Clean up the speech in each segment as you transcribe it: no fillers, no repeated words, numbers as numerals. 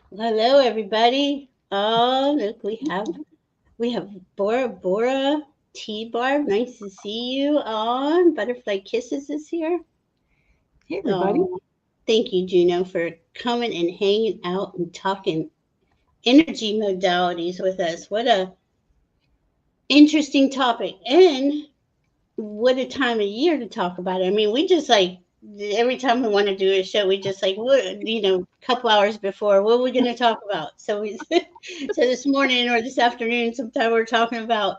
Hello, everybody. Oh, look, we have Bora T Bar. Nice to see you. On Butterfly Kisses is here. Hey, everybody. Oh, thank you, Juno, for coming and hanging out and talking energy modalities with us. What a interesting topic, and what a time of year to talk about it. I mean, we just like every time we want to do a show, we just like what a couple hours before, what are we going to talk about? So we, so this morning or this afternoon, sometime we're talking about.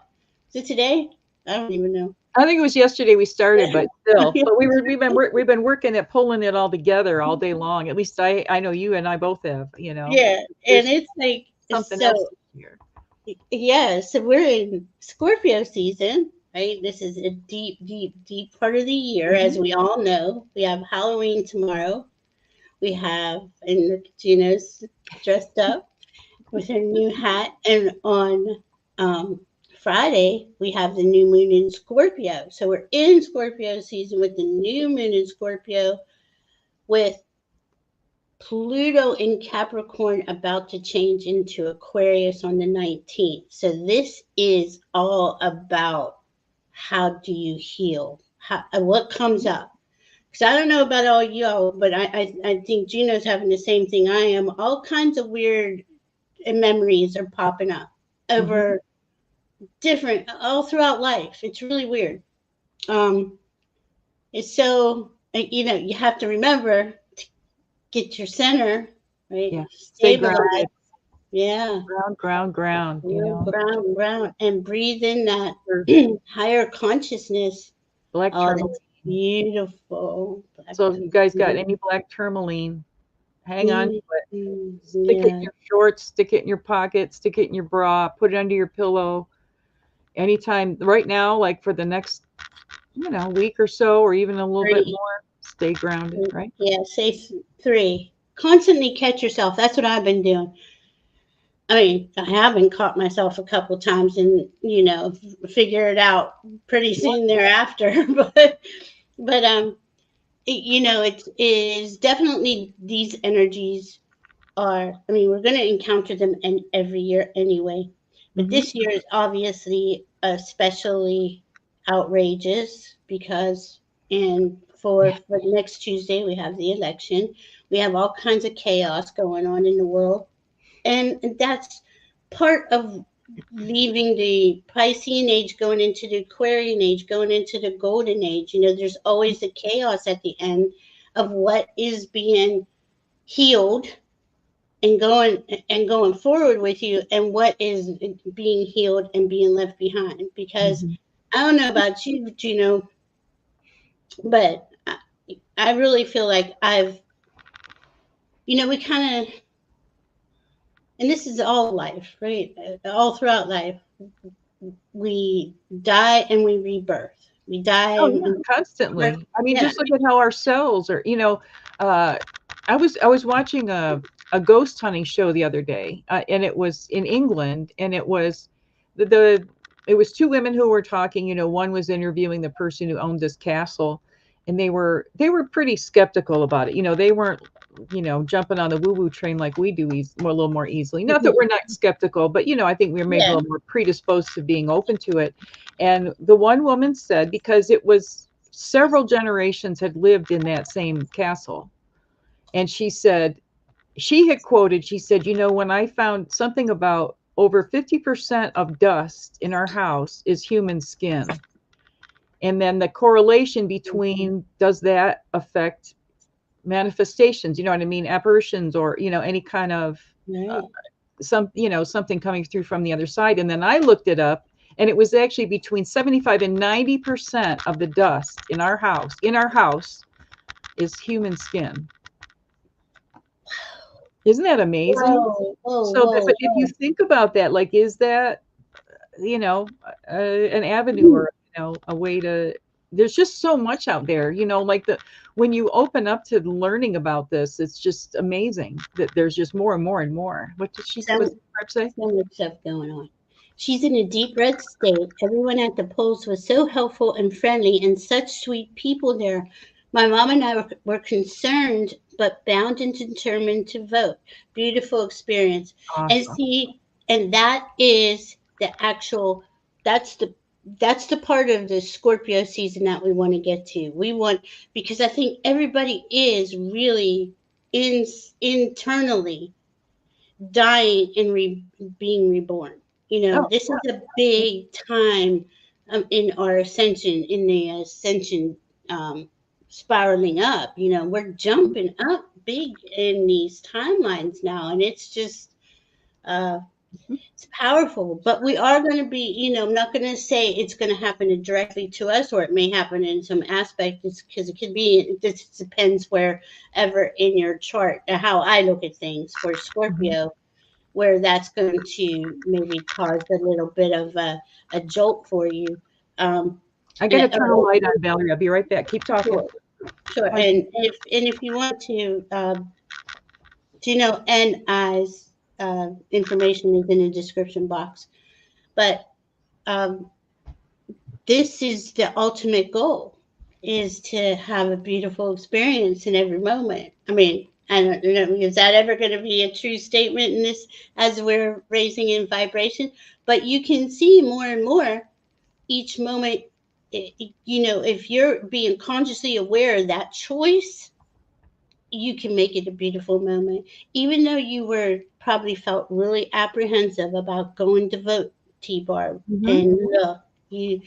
Is it today? I don't even know. I think it was yesterday we started, but still, but we've been working at pulling it all together all day long. At least I know you and I both have. Yeah, and There's it's like something so. else this year. Yeah, so we're in Scorpio season, right? This is a deep, deep, deep part of the year, as Mhm. we all know. We have Halloween tomorrow. We have, and Gina's dressed up with her new hat. And on um, Friday, we have the new moon in Scorpio. So we're in Scorpio season with the new moon in Scorpio, with Pluto in Capricorn about to change into Aquarius on the 19th. So this is all about how do you heal? What comes up? Because I don't know about all y'all, but I think Gino's having the same thing I am. All kinds of weird memories are popping up Mhm. over different all throughout life. It's really weird. Um, it's so you have to remember to get your center right, Yeah. Stay stabilize. grounded. Yeah, Ground, ground, ground. ground, ground, and breathe in that Or higher consciousness. black Oh, that's tourmaline. beautiful. Black So if you guys got tourmaline. any black tourmaline, hang on to it. Stick it in Yeah, your shorts, stick it in your pocket, stick it in your bra, put it under your pillow. Anytime right now, like for the next, week or so, or even a little bit three. more, stay grounded, right? Yeah, say three. Constantly catch yourself. That's what I've been doing. I mean, I haven't caught myself a couple times and, figure it out pretty Yeah. soon thereafter. But it is definitely these energies are, I mean, we're going to encounter them in every year anyway. But Mhm. this year is obviously especially outrageous because Yeah. for next Tuesday we have the election. We have all kinds of chaos going on in the world, and that's part of leaving the Piscean age, going into the Aquarian age, going into the Golden age. There's always the chaos at the end of what is being healed and going forward with you, and what is being healed and being left behind. Because Mhm. I don't know about you, but I really feel like we kind of, and this is all life, right? All throughout life, we die and we rebirth. We die Oh, and yeah, constantly. I mean, yeah, just look at how our cells are, uh, I was watching a ghost hunting show the other day, and it was in England, and the it was two women who were talking. One was interviewing the person who owned this castle, and they were pretty skeptical about it. They weren't, jumping on the woo-woo train like we do a little more easily. Not that we're not skeptical, but I think we're maybe a yeah, little more predisposed to being open to it. And the one woman said, because it was several generations had lived in that same castle. And she said, she said, when I found something about over 50% of dust in our house is human skin. And then the correlation between, does that affect manifestations? You know what I mean? Apparitions, or, any kind of uh, right. something coming through from the other side. And then I looked it up, and it was actually between 75 and 90% of the dust in our house is human skin. Isn't that amazing? Whoa, whoa, So whoa, but if you whoa. think about that, like, is that, you know an avenue, or a way to, there's just so much out there, like, when you open up to learning about this, it's just amazing that there's just more and more and more. What's So, the say? so much stuff going on. She's in a deep red state. Everyone at the polls was so helpful and friendly, and such sweet people there. My mom and I were concerned but bound and determined to vote. Beautiful experience. And Awesome. see, and that is the actual, that's the that's the part of the Scorpio season that we want to get to. We want, because I think everybody is really in internally dying and being reborn. Oh, This is a big time, in our ascension, in the ascension, um, spiraling up. We're jumping up big in these timelines now, and it's just, uh, mhm. it's powerful. But we are going to be, I'm not going to say it's going to happen directly to us, or it may happen in some aspect, because it could be. It just depends wherever in your chart. How I look at things for Mhm. Scorpio, where that's going to maybe cause a little bit of a jolt for you. Um, I got and, to turn a light on, Valerie. I'll be right back. Keep talking. sure, sure. Bye. And if you want to, and I's information is in the description box. But um, this is the ultimate goal: is to have a beautiful experience in every moment. I mean, I don't know, is that ever going to be a true statement in this, as we're raising in vibration? But you can see more and more each moment. If you're being consciously aware of that choice, you can make it a beautiful moment. Even though you were probably felt really apprehensive about going to vote, T-Bar, Hmm. and you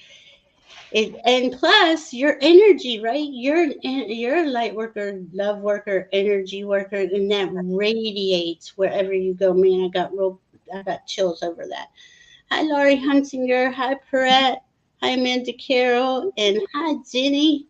and plus your energy, right? You're a light worker, love worker, energy worker, and that radiates wherever you go. Man, I got chills over that. Hi, Laurie Hunsinger. Hi, Perrette. Hi, Amanda Carroll, and hi, Jenny.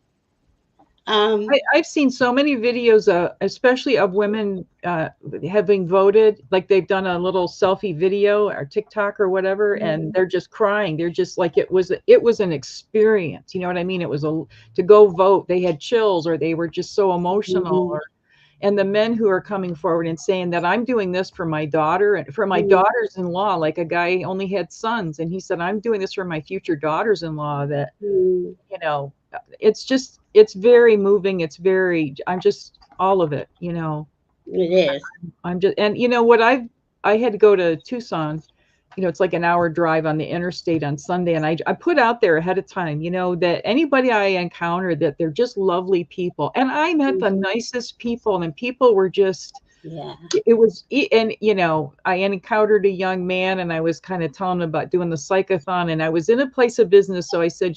Um, I've seen so many videos, especially of women having voted, like they've done a little selfie video or TikTok or whatever, and they're just crying. They're just like it was an experience. You know what I mean? It was a to go vote. They had chills, or they were just so emotional. mhm, And the men who are coming forward and saying that I'm doing this for my daughter and for my mhm, daughters-in-law, like a guy only had sons, and he said I'm doing this for my future daughters-in-law. That mhm. you know it's very moving. It's very I'm just all of it. It is. I'm just and you know what I had to go to Tucson. It's like an hour drive on the interstate on Sunday, and I put out there ahead of time, that anybody I encountered, that they're just lovely people, and I met the Mhm. nicest people, and people were just Yeah. it was and I encountered a young man, and I was kind of telling him about doing the psychathon, and I was in a place of business, so I said,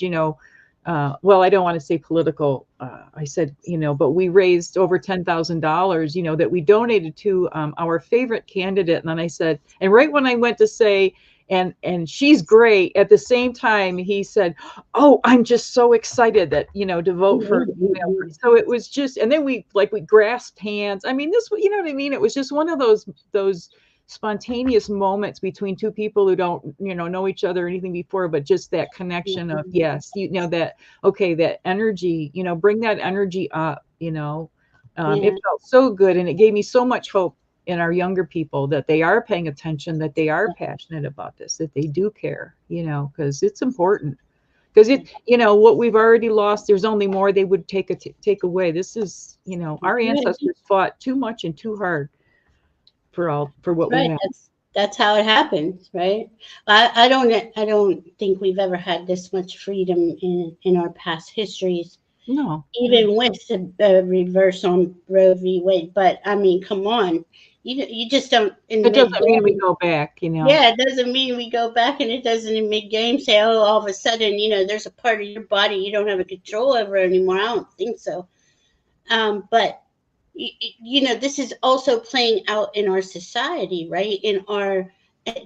well, I don't want to say political. I said, but we raised over $10,000, that we donated to our favorite candidate. And then I said, and right when I went to say, and she's great, at the same time, he said, oh, I'm just so excited that, to vote for, Mhm, so it was just, and then we grasped hands. I mean, this, you know what I mean? It was just one of those spontaneous moments between two people who don't know each other or anything before, but just that connection of, mhm. yes, that, okay, that energy, bring that energy up. It Yeah. felt so good, and it gave me so much hope in our younger people, that they are paying attention, that they are passionate about this, that they do care, because it's important. Because what we've already lost, there's only more they would take away. This is, our Right. ancestors fought too much and too hard for what we Right. have. That's how it happens, right? I don't think we've ever had this much freedom in our past histories, No, even with the reverse on Roe v. Wade. But I mean, come on, you just don't in it mid doesn't mean we game. go back. Yeah, it doesn't mean we go back, and it doesn't in mid game say, oh, all of a sudden, there's a part of your body you don't have a control over anymore. I don't think so. But this is also playing out in our society, right?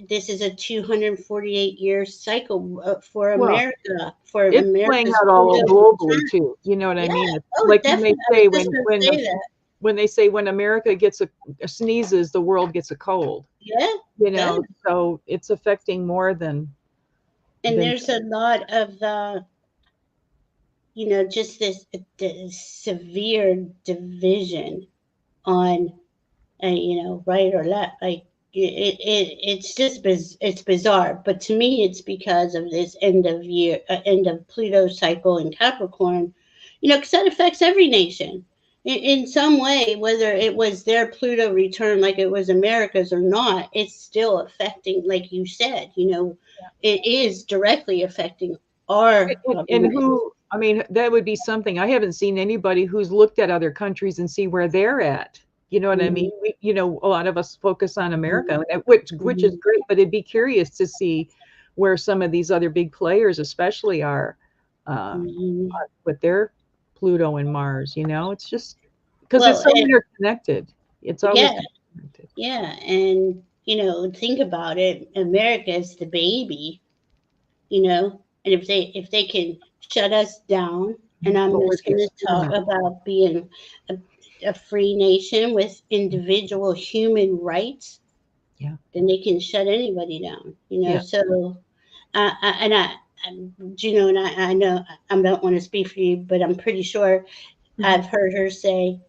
This is a 248-year cycle, for Well, America, for it's playing America's out all freedom. globally too. You know what I Yeah. mean? It's Oh, like when they definitely. I was say just going to say that. when they say when America gets a sneezes, the world gets a cold. Yeah, it does. So it's affecting more And than there's a lot of, just this severe division on, right or left. Like it's just it's bizarre. But to me, it's because of this end of Pluto cycle in Capricorn. Because that affects every nation. in some way, whether it was their Pluto return like it was America's or not, it's still affecting, like you said, it is directly affecting our And government. who, I mean, that would be something. I haven't seen anybody who's looked at other countries and see where they're at. You know what I mean? Mhm, A lot of us focus on mhm, America, which is mhm, great, but it'd be curious to see where some of these other big players, especially are, um, mhm. with their Pluto and Mars. It's just because it's Well, so and interconnected. It's always yeah, interconnected. yeah, and think about it. America is the baby, and if they can shut us down, and I'm But with just the going to talk experiment, about being a, a free nation with individual human rights, yeah, then they can shut anybody down. yeah, So Juno, and I know I don't want to speak for you, but I'm pretty sure mhm, I've heard her say,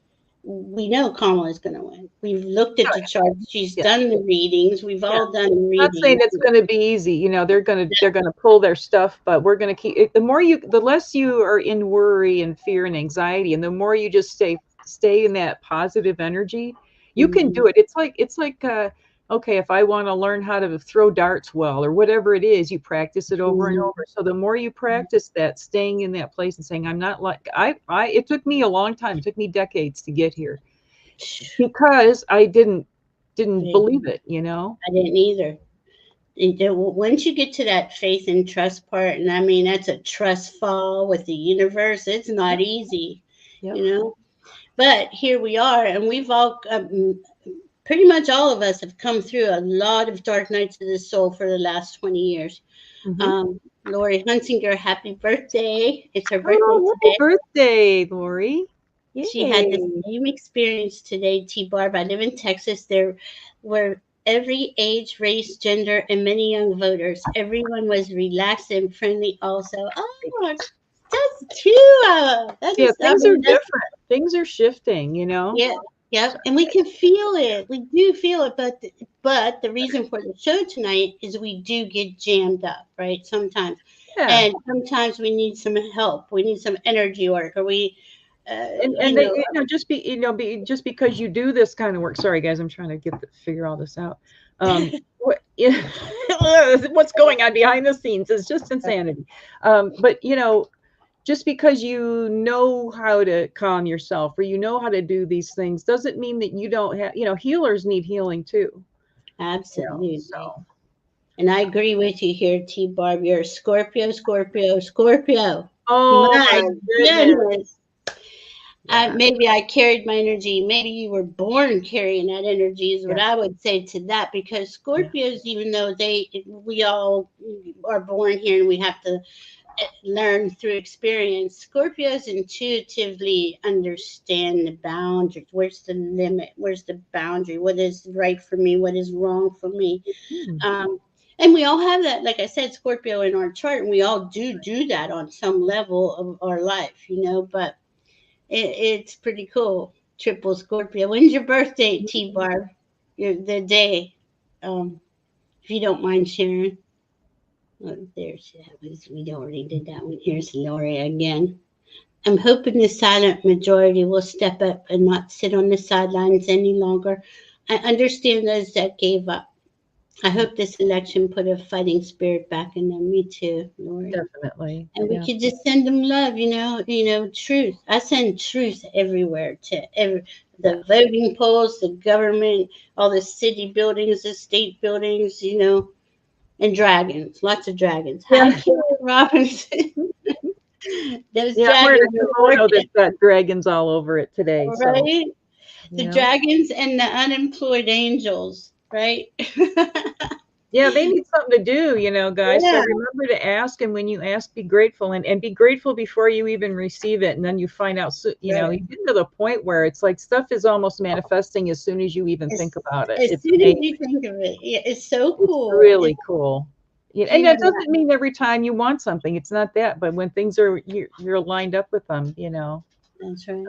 we know Kamala's going to win. We've looked at the charts. She's yeah. done the readings. We've Yeah. all done the Not saying readings. it's going to be easy. They're going to pull their stuff, but we're going to keep it. The less you are in worry and fear and anxiety, and the more you just stay in that positive energy, you can Mhm, do it. It's like okay, if I want to learn how to throw darts well or whatever it is, you practice it over and mhm, over. So the more you practice that, staying in that place and saying, I'm not like I it took me a long time. It took me decades to get here because I didn't yeah, believe it. I didn't either. Once you get to that faith and trust part, and I mean, that's a trust fall with the universe, it's not Yep, easy, yep. you know? But here we are, and we've all, pretty much all of us have come through a lot of dark nights of the soul for the last 20 years. Mhm. Lori Hunsinger, happy birthday. It's her birthday Oh, happy today. birthday, Lori. She had the Yay. same experience today, T Barb. I live in Texas. There were every age, race, gender, and many young voters. Everyone was relaxed and friendly also. Oh, that's two. That Yeah, is, I things are mean, that's, different. Things are shifting. yeah, yep. So, And we can feel it. We do feel it. But the reason for the show tonight is we do get jammed up, right? Sometimes. yeah. And sometimes we need some help. We need some energy work, or uh, And you they, know, just because you do this kind of work. Sorry, guys, I'm trying to figure all this out. What, what's going on behind the scenes is just insanity. But just because you know how to calm yourself or you know how to do these things doesn't mean that you don't have, healers need healing too. absolutely. So. And I agree with you here, T Barb. You're a Scorpio, Scorpio, Scorpio. Oh My my goodness. goodness. Yeah. Maybe I carried my energy. Maybe you were born carrying that energy, is what Yeah. I would say to that. Because Yeah. Scorpios, even though we all are born here and we have to learn through experience, Scorpios intuitively understand the boundaries. Where's the limit? Where's the boundary? What is right for me? What is wrong for me? Hmm. And we all have that, like I said, Scorpio in our chart, and we all do that on some level of our life, but it's pretty cool. Triple Scorpio. When's your birthday, T Barb? The day, um, if you don't mind sharing. Oh, we already did that one. Here's Lori again. I'm hoping the silent majority will step up and not sit on the sidelines any longer. I understand those that gave up. I hope this election put a fighting spirit back in them. Me too, Lori. Definitely. And we Yeah. could just send them love, truth. I send truth everywhere to Yeah. the voting polls, the government, all the city buildings, the state buildings, and dragons, lots of dragons. Hi, Yeah. Carol Robinson. Those Yeah. I'm wearing dragons a are kimono working, that's got dragons all over it today. So, right? you The know, dragons and the unemployed angels, right? yeah, they need something to do, guys. So Yeah, remember to ask. And when you ask, be grateful and be grateful before you even receive it. And then you find out, right. you get to the point where it's like stuff is almost manifesting as soon as you even think As, about it. as It's soon as amazing. you think of it, yeah, it's so It's cool. really cool. Yeah, and You that know, doesn't mean every time you want something. It's not that, but when things are you're lined up with them, that's right.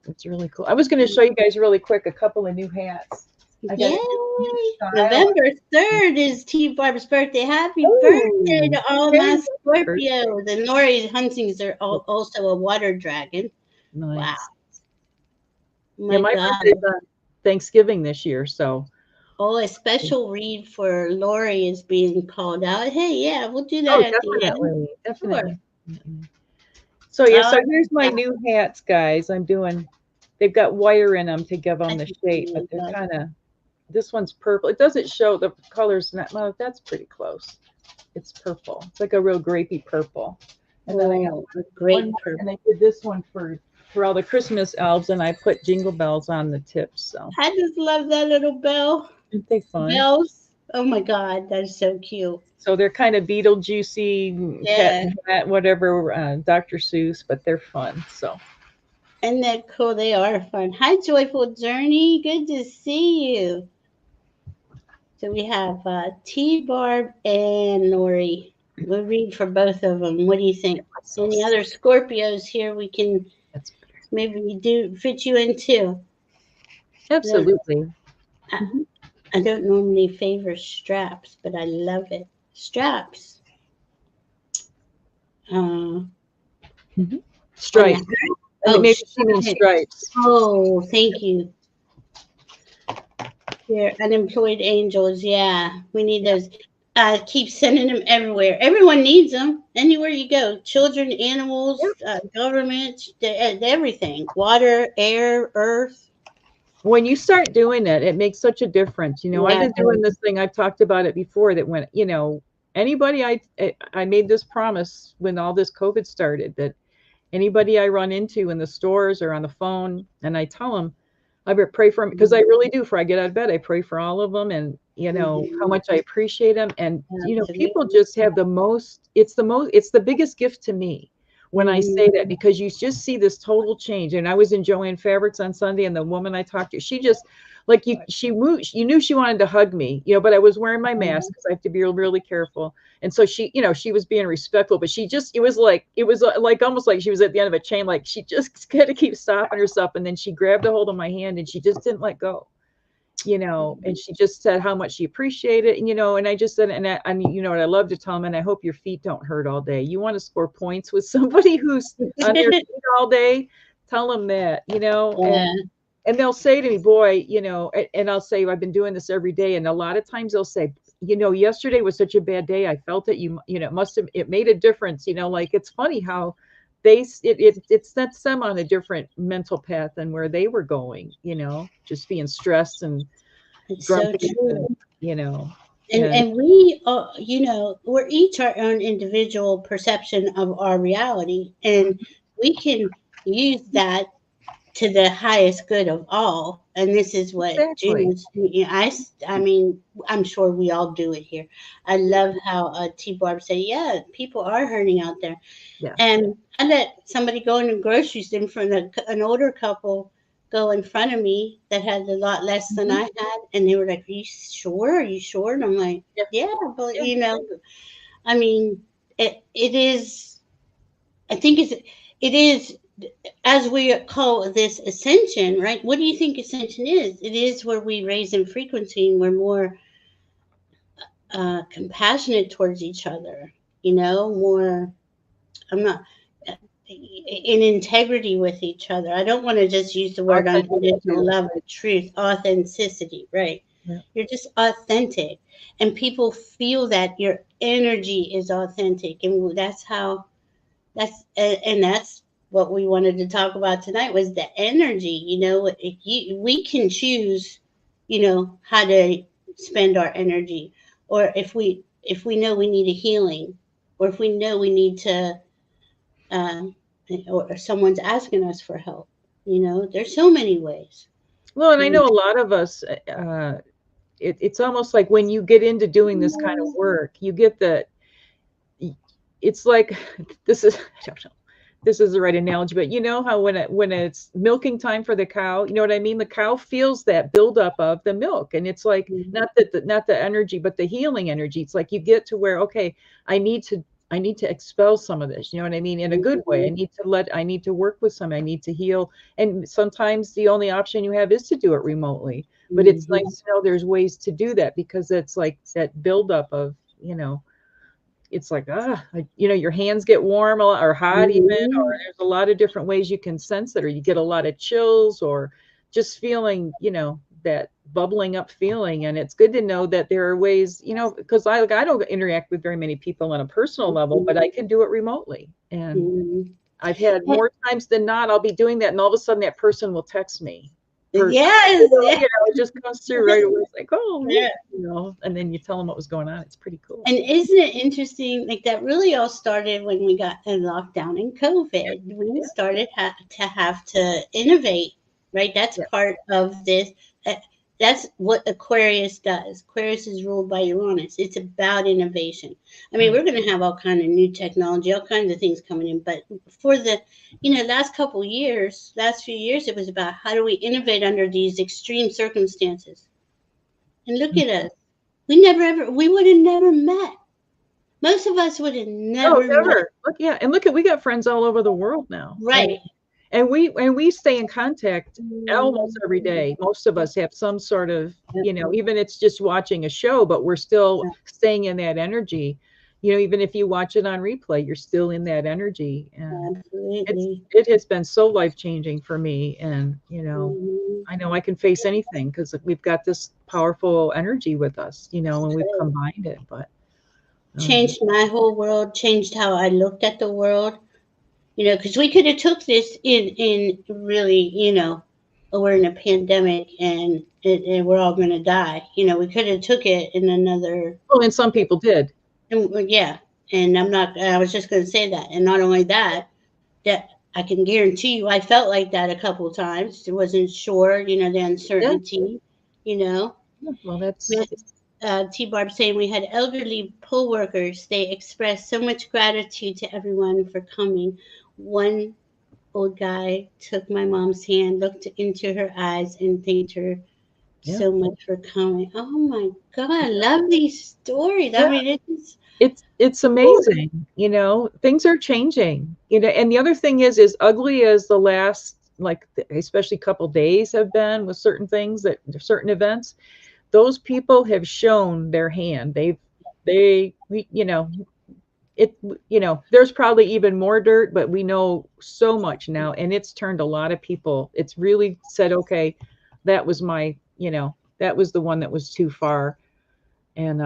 it's really cool. I was going to show you guys really quick a couple of new hats. I got a new Yay! style. November 3rd is T Barb's birthday. Happy birthday Oh, to all my okay. Birthday. Scorpios. And Lori Hunting's are also a water dragon. Wow. Nice. Yeah, My my God. birthday's on Thanksgiving this year, so Oh, a special read for Lori is being called out. Hey, yeah, we'll do that oh, at the end. definitely, Sure. definitely. Mhm. So yeah, Oh, so here's my new hats, guys. I'm doing. They've got wire in them to give them that's the shape, but really they're good. kind of. This one's purple. It doesn't show the colors. Not well. That's pretty close. It's purple. It's like a real grapey purple. And then I got Oh, a one great more, purple. and I did this one for all the Christmas elves, and I put jingle bells on the tips. So I just love that little bell. aren't they fun? Bells. Oh my God, that's so cute. So they're kind of Beetlejuicy, cat Yeah. and hat, whatever, Dr. Seuss, but they're fun. So And they're cool. They are fun. Hi, Joyful Journey. Good to see you. So we have T Barb and Lori. We'll read for both of them. What do you think? so Any other Scorpios here we can that's maybe do fit you in too? I don't, absolutely. I, Mhm. I don't normally favor straps, but I love it. Straps. Uh, Mhm. on the Stripes. hat. I think Oh, maybe she means stripes. stripes. Oh, thank you. Here, unemployed angels. Yeah, we need those. Keep sending them everywhere. Everyone needs them. Anywhere you go, children, Yeah. animals, government, everything. Water, air, earth. When you start doing it, it makes such a difference. I've Yeah, been doing this thing. I've talked about it before that when, anybody I made this promise when all this COVID started that anybody I run into in the stores or on the phone, and I tell them, I pray for them because I really do. Before I get out of bed, I pray for all of them, and how mhm, much I appreciate them. And people absolutely. just have the most. It's the most. It's the biggest gift to me when I say that Mhm, because you just see this total change. And I was in Joanne Fabrics on Sunday, and the woman I talked to, she just like you. She moved. You knew she wanted to hug me, but I was wearing my mask because I have to be really careful. And so she was being respectful, but it was like almost like she was at the end of a chain, like she just had to keep stopping herself. And then she grabbed a hold of my hand and she just didn't let go, and she just said how much she appreciated it. And I just said, and what I love to tell them, and I hope your feet don't hurt all day. You want to score points with somebody who's on their feet all day, tell them that, yeah, and they'll say to me, boy, and I'll say, I've been doing this every day. And a lot of times they'll say, yesterday was such a bad day. I felt it. It made a difference. Like it's funny how it sets them on a different mental path than where they were going, just being stressed and it's so grumpy, and, true. you know, And and we, we're each our own individual perception of our reality, and we can use that to the highest good of all. And this is what exactly. June's, I mean, I'm sure we all do it here. I love how T Barb said, yeah, people are hurting out there. Yes. And I let somebody go in the grocery store in front of an older couple go in front of me that had a lot less than Mhm. I had. And they were like, are you sure? Are you sure? And I'm like, Yeah. yeah, but Yeah. I mean, it is, I think it is as we call this ascension, right? What do you think ascension is? It is where we raise in frequency and we're more compassionate towards each other, more, I'm not, in integrity with each other. I don't want to just use the word Authentic unconditional too. love, but truth, authenticity, right? Yeah. You're just authentic. And people feel that your energy is authentic. And and that's what we wanted to talk about tonight was the energy. We can choose, how to spend our energy, or if we know we need a healing, or if we know we need to, um, or someone's asking us for help. There's so many ways. Well, and I Mm. know a lot of us, it's almost like when you get into doing this kind of work, you get it's like, this is, I don't know, this is the right analogy, but you know how when it's milking time for the cow, you know what I mean? The cow feels that buildup of the milk, and it's like Mhm. not the energy, but the healing energy. It's like you get to where, okay, I need to I need to expel some of this. You know what I mean? In a good way. I need to work with some. I need to heal. And sometimes the only option you have is to do it remotely. But it's Mhm. nice to know there's ways to do that because it's like that buildup of, it's like, your hands get warm or hot even, or Mhm. there's a lot of different ways you can sense it, or you get a lot of chills, or just feeling, that bubbling up feeling. And it's good to know that there are ways, because I don't interact with very many people on a personal level, but I can do it remotely. And Mhm. I've had more times than not, I'll be doing that, and all of a sudden that person will text me. Yes, yeah. It just comes through right away. It's like, oh, look, Yeah. and then you tell them what was going on. It's pretty cool. And isn't it interesting? Like that really all started when we got in lockdown in COVID. We Yeah, started to have to innovate, right? That's yeah. part of this. uh, That's what Aquarius does. Aquarius is ruled by Uranus. It's about innovation. I mean, Mm. we're going to have all kind of new technology, all kinds of things coming in. But for the, last couple years, last few years, it was about how do we innovate under these extreme circumstances. And look at us. We would have never met. Most of us would have Oh, never met. never. Look, yeah, and look at we got friends all over the world now. I mean, Right. and we stay in contact almost every day. Most of us have some sort of, even it's just watching a show, but we're still staying in that energy. Even if you watch it on replay, you're still in that energy, and Absolutely. it has been so life changing for me. And Mhm. I know I can face anything because we've got this powerful energy with us, and we've combined it. But Changed my whole world, changed how I looked at the world. Because we could have took this in really, oh, we're in a pandemic and we're all going to die. We could have took it in another. well, and some people did. And, yeah, and I was just going to say that. And not only that, that I can guarantee you, I felt like that a couple of times. I wasn't sure, the Yeah, uncertainty, you know. yeah. Well, We that's had, T. Barb saying we had elderly poll workers. They expressed so much gratitude to everyone for coming. One old guy took my mom's hand, looked into her eyes, and thanked her yeah. so much for coming. Oh my God, I love these stories. I Yeah, mean, it's it's amazing. Things are changing. And the other thing is, as ugly as the last, like especially couple days have been with certain things, that certain events, those people have shown their hand. It, there's probably even more dirt, but we know so much now, and it's turned a lot of people. It's really said, okay, that was that was the one that was too far. And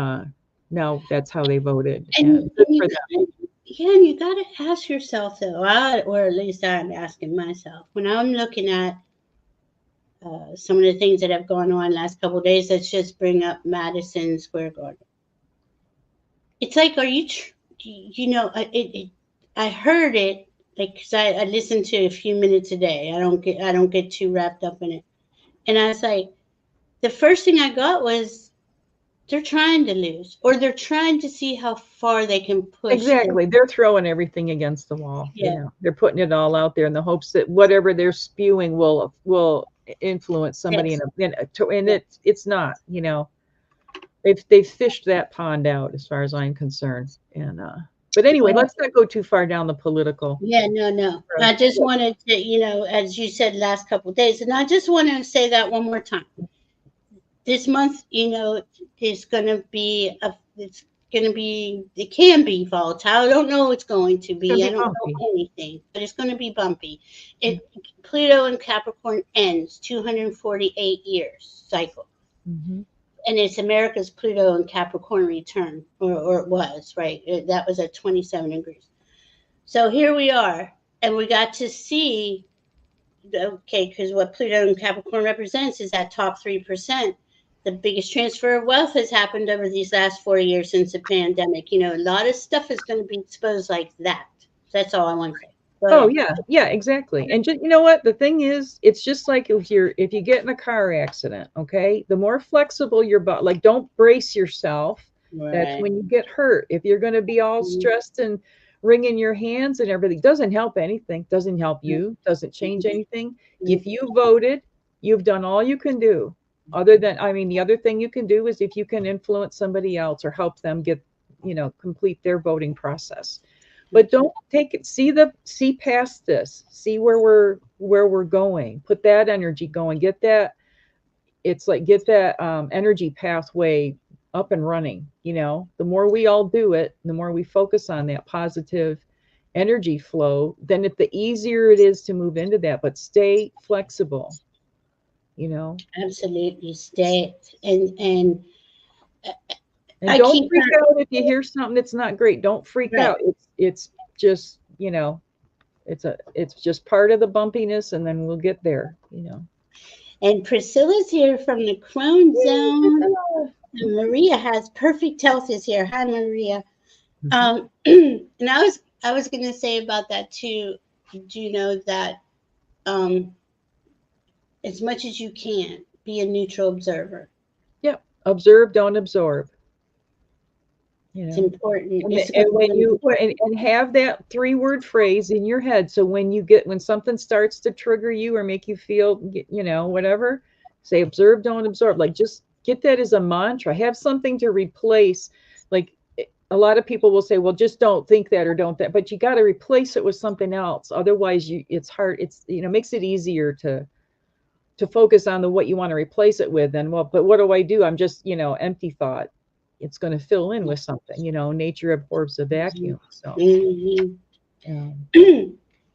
no, that's how they voted, and good and you for them. yeah, and you got to ask yourself though, or at least I'm asking myself when I'm looking at some of the things that have gone on last couple of days. Let's just bring up Madison Square Garden. It's like, are you, I heard it like 'cause I listen to a few minutes a day. I don't get too wrapped up in it, and I was like, the first thing I got was they're trying to lose, or they're trying to see how far they can push this. Exactly, they're throwing everything against the wall. Yeah, They're putting it all out there in the hopes that whatever they're spewing will influence somebody, yes, and yeah. it's not. They've fished that pond out, as far as I'm concerned. And but anyway, Well, let's not go too far down the political yeah, no, no. road. I just wanted to, as you said, last couple of days, and I just want to say that one more time. This month, is going to be it can be volatile. I don't know it's going to It's gonna be. I be don't know bumpy. anything, but it's going to be bumpy. It Pluto in Capricorn ends 248 years cycle, Hmm. and it's America's Pluto in Capricorn return, or it was right. That was at 27 degrees. So here we are, and we got to see. Okay, because what Pluto and Capricorn represents is that top 3%. The biggest transfer of wealth has happened over these last 4 years since the pandemic. A lot of stuff is going to be exposed like that. That's all I want to say. Go Oh ahead. yeah, yeah, exactly. And just, you know what? The thing is, it's just like if you get in a car accident, okay? The more flexible your body, like don't brace yourself. That's Right. when you get hurt. If you're going to be all stressed and wringing your hands and everything, doesn't help anything. Doesn't help you. Doesn't change anything. If you voted, you've done all you can do. Other than, I mean, the other thing you can do is if you can influence somebody else or help them get, complete their voting process. But don't take it, see past this, see where we're going, put that energy going, get that, it's like get that energy pathway up and running. The more we all do it, the more we focus on that positive energy flow, then the easier it is to move into that. But stay flexible. you know. Absolutely. Stay and And I don't keep freak her out if you hear something that's not great. Don't freak right. out. It's just, you know, it's just part of the bumpiness, and then we'll get there, you know. And Priscilla's here from the Crone Yay, Zone. Priscilla. And Maria has perfect health is here. Hi, Maria. Mhm. And I was gonna say about that too. Do you know that um, as much as you can, be a neutral observer. Yep. Observe, don't absorb, you It's know. important. And, It's and really when you important. and have that 3 word phrase in your head, so when something starts to trigger you or make you feel, you know, whatever, say observe, don't absorb. Like, just get that as a mantra. Have something to replace. Like, a lot of people will say, well, just don't think that or don't that, but you got to replace it with something else. Otherwise, it's hard. It's, you know, makes it easier to focus on the what you want to replace it with. And, well, but what do? I'm just, you know, empty thought. It's going to fill in with something. You know, nature abhors a vacuum. So, Mhm. um,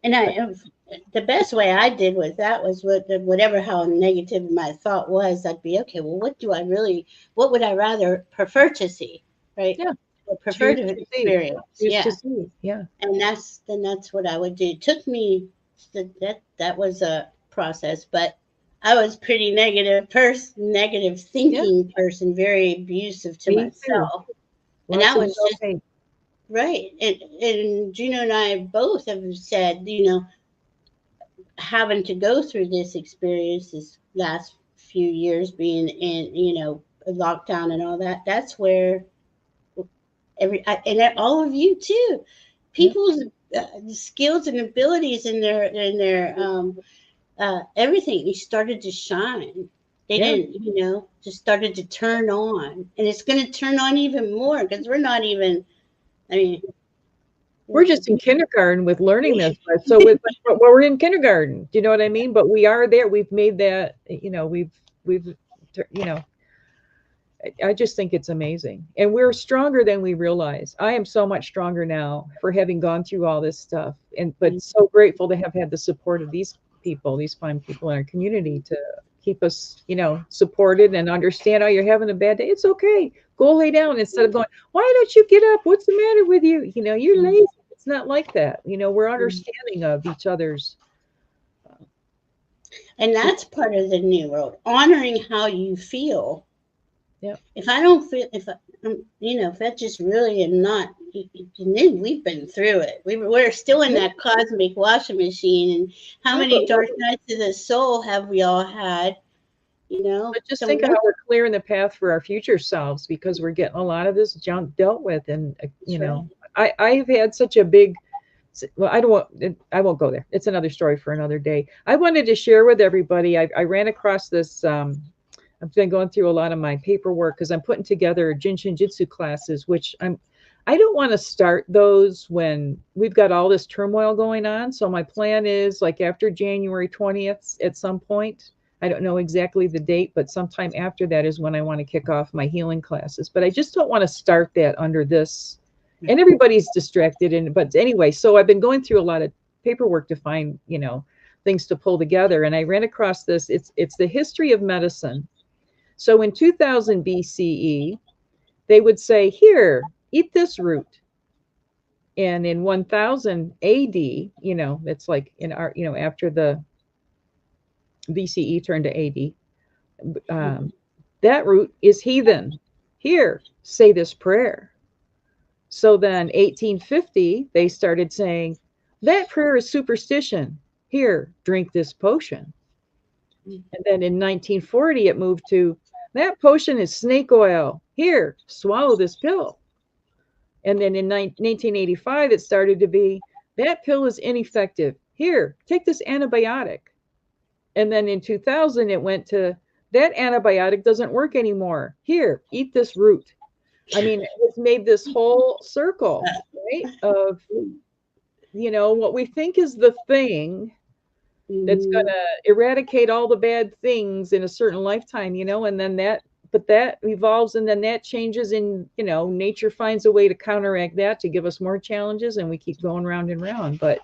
And but the best way I did with that was whatever how negative my thought was, I'd be okay. Well, what would I rather prefer to see, right? yeah, Or prefer choose to to see. experience, Choose to yeah. see. Yeah. And that's what I would do. It took me that was a process, but I was pretty negative Yeah. thinking person, very abusive to Me too. myself, and Lots that of was self just hate. right. And Juno and I both have said, having to go through this experience this last few years being in, lockdown and all that, that's where and all of you too, Yeah. people's skills and abilities in their everything started to shine. They Yeah. didn't, just started to turn on, and it's going to turn on even more because we're not even. I mean, We're just in kindergarten with learning this. But so but we're in kindergarten. Do you know what I mean? But we are there. We've made that, you know, we've, you know, I just think it's amazing. And we're stronger than we realize. I am so much stronger now for having gone through all this stuff. But so grateful to have had the support of these people, these fine people in our community to keep us, you know, supported and understand, oh, you're having a bad day. It's okay. Go lay down instead of going, why don't you get up? What's the matter with you? You know, you're lazy. It's not like that. You know, we're understanding of each other's. and that's part of the new world, honoring how you feel. Yeah. If I don't feel, if I just really am not, and then we've been through it. We're still in Yeah. that cosmic washing machine. And how Yeah, many dark nights of the soul have we all had? but just So think of how we're clearing the path for our future selves because we're getting a lot of this junk dealt with. And, you that's right. know, I've had such a big, well, I won't go there. It's another story for another day. I wanted to share with everybody. I ran across this. I've been going through a lot of my paperwork because I'm putting together Jinshin Jitsu classes, which I don't want to start those when we've got all this turmoil going on. So my plan is like after January 20th at some point. I don't know exactly the date, but sometime after that is when I want to kick off my healing classes. But I just don't want to start that under this. And everybody's distracted. And but anyway, so I've been going through a lot of paperwork to find, you know, things to pull together. And I ran across this. It's the history of medicine. So in 2000 BCE, they would say, here, eat this root. And in 1000 AD, you know, it's like in our, you know, after the BCE turned to AD, that root is heathen. Here, say this prayer. So then 1850, they started saying, that prayer is superstition. Here, drink this potion. And then in 1940, it moved to, that potion is snake oil. Here, swallow this pill. And then in 1985, it started to be, that pill is ineffective. Here, take this antibiotic. And then in 2000, it went to, that antibiotic doesn't work anymore. Here, eat this root. I mean, it's made this whole circle, right? Of, you know, what we think is the thing that's going Mm-hmm. to eradicate all the bad things in a certain lifetime, you know, and then but that evolves and then that changes in, you know, nature finds a way to counteract that to give us more challenges and we keep going round and round. But,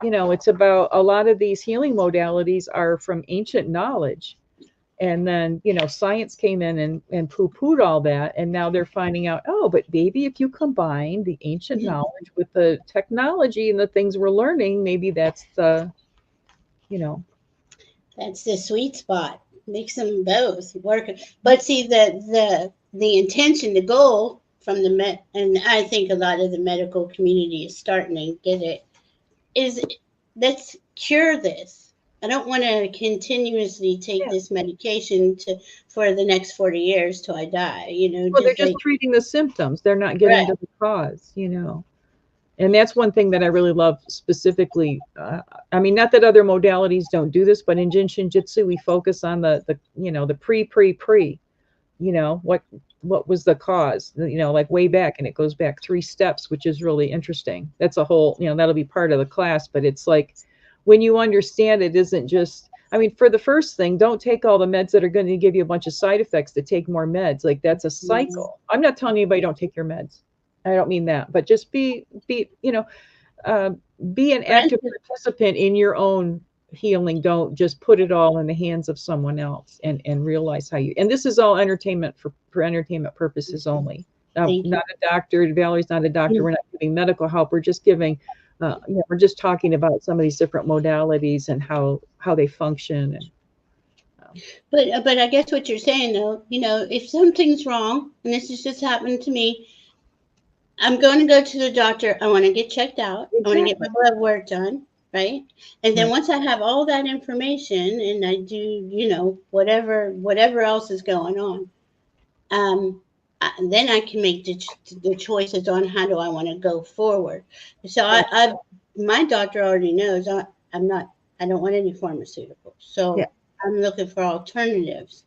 you know, it's about a lot of these healing modalities are from ancient knowledge. And then, science came in and poo-pooed all that. And now they're finding out, oh, but maybe if you combine the ancient knowledge with the technology and the things we're learning, maybe that's you know, That's the sweet spot. Mix them both work. But see, the intention, the goal from the med, and I think a lot of the medical community is starting to get it, is let's cure this. I don't want to continuously take yeah. this medication to for the next 40 years till I die. Well, they're Just just like treating the symptoms. They're not getting right. to the cause. And that's one thing that I really love specifically. I mean, not that other modalities don't do this, but in Jin Shin Jitsu, we focus on the pre. What was the cause? Like way back, and it goes back 3 steps, which is really interesting. That's a whole, that'll be part of the class. But it's like when you understand it isn't just. I mean, for the first thing, don't take all the meds that are going to give you a bunch of side effects to take more meds. Like that's a Mm, cycle. I'm not telling anybody don't take your meds. I don't mean that, but just uh, be an active Granted, participant in your own healing. Don't just put it all in the hands of someone else and realize how you. And this is all entertainment for entertainment purposes only. thank you. Not a doctor. Valerie's not a doctor. Mm. We're not giving medical help. We're just giving. We're just talking about some of these different modalities and how they function. And But I guess what you're saying though, if something's wrong, and this has just happened to me, I'm going to go to the doctor. I want to get checked out. I want to get exactly. my blood work done, right? And then Right. once I have all that information and I do, whatever else is going on, then I can make the choices on how do I want to go forward. So Right. my doctor already knows I'm not. I don't want any pharmaceuticals. Yeah. So I'm looking for alternatives.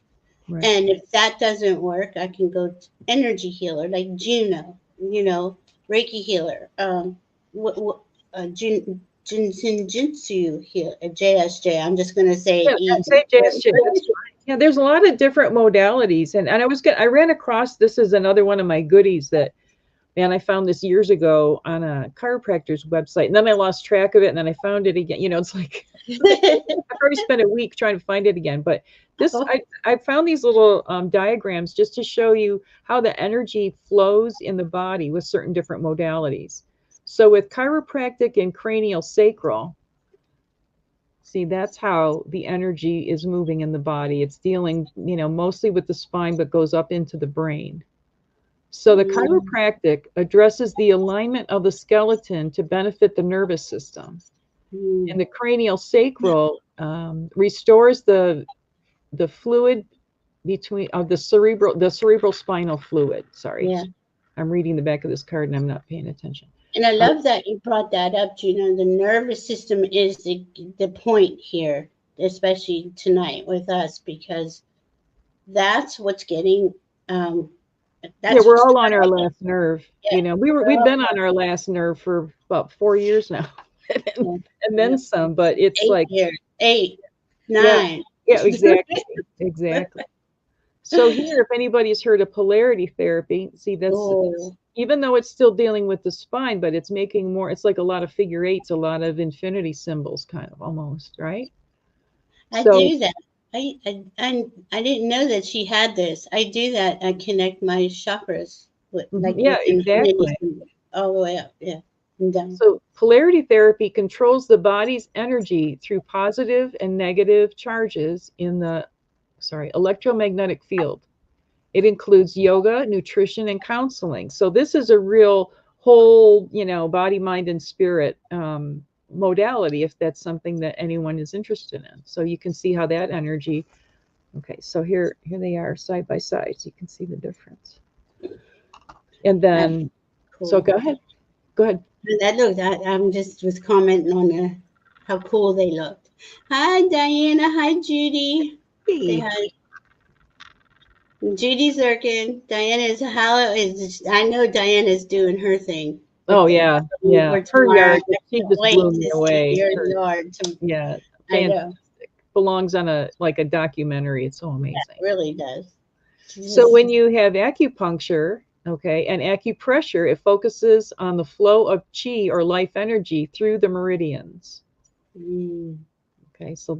Right. And if that doesn't work, I can go to energy healer like Juno, Reiki healer, what Jinjitsu healer, JSJ. I'm just gonna say Yeah, it easy. say JSJ. That's fine. Yeah, there's a lot of different modalities, and I ran across this is another one of my goodies that man I found this years ago on a chiropractor's website, and then I lost track of it, and then I found it again. It's like I've already spent a week trying to find it again, but this I found these little diagrams just to show you how the energy flows in the body with certain different modalities. So with chiropractic and cranial sacral. See, that's how the energy is moving in the body. It's dealing, mostly with the spine, but goes up into the brain. So the Mm, chiropractic addresses the alignment of the skeleton to benefit the nervous system. mm, And the cranial sacral restores the fluid between of the cerebral spinal fluid. Sorry, yeah. I'm reading the back of this card and I'm not paying attention. And I Uh, love that you brought that up, Gina. The nervous system is the point here, especially tonight with us, because that's what's getting um Yeah, that's we're what's all on our driving. last nerve. Yeah. We've been on our last nerve for about 4 years now, and, Yeah. and then Yep. some. But it's 8 like, years. 8, yeah, 9. yeah, exactly. So here, if anybody's heard of polarity therapy, see that's Oh, even though it's still dealing with the spine, but it's making more. It's like a lot of figure eights, a lot of infinity symbols, kind of almost, right? I So do that. I didn't know that she had this. I do that. I connect my chakras yeah, with infinity exactly. symbol all the way up. Yeah. And down. So, polarity therapy controls the body's energy through positive and negative charges in the electromagnetic field. It includes yoga, nutrition, and counseling. So, this is a real whole, body, mind, and spirit modality if that's something that anyone is interested in. So, you can see how that energy. Okay, so here they are side by side. So you can see the difference. And That's then, so cool. go ahead. Go ahead. And that looked. I'm just was commenting on how cool they looked. Hi, Diana. Hi, Judy. Say Hey. hi. Judy Zirkin. Diana's Hallow is. I know Diana's doing her thing with Oh the yeah, yeah. for Her tomorrow. yard, I she can't just wait blew me to see away. your Her, yard. yeah, I know. fantastic. Belongs on a documentary. It's so It amazing. really does. So Just when you have acupuncture, okay, and acupressure, it focuses on the flow of chi or life energy through the meridians. mm, Okay, so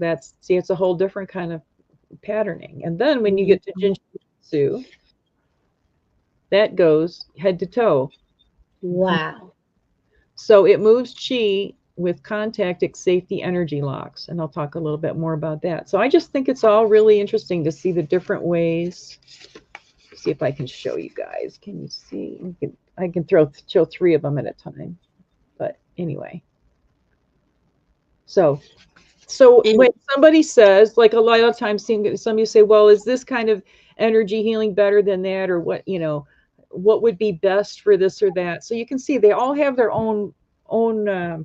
it's a whole different kind of patterning. And then when you get to Mhm. Jinshinjutsu, that goes head to toe. Wow. So it moves chi with contact at safety energy locks. And I'll talk a little bit more about that. So I just think it's all really interesting to see the different ways. See if I can show you guys. Can you see? I can show three of them at a time. But anyway, so when And somebody says, like a lot of times, somebody say, "Well, is this kind of energy healing better than that, or what? What would be best for this or that?" So you can see they all have their own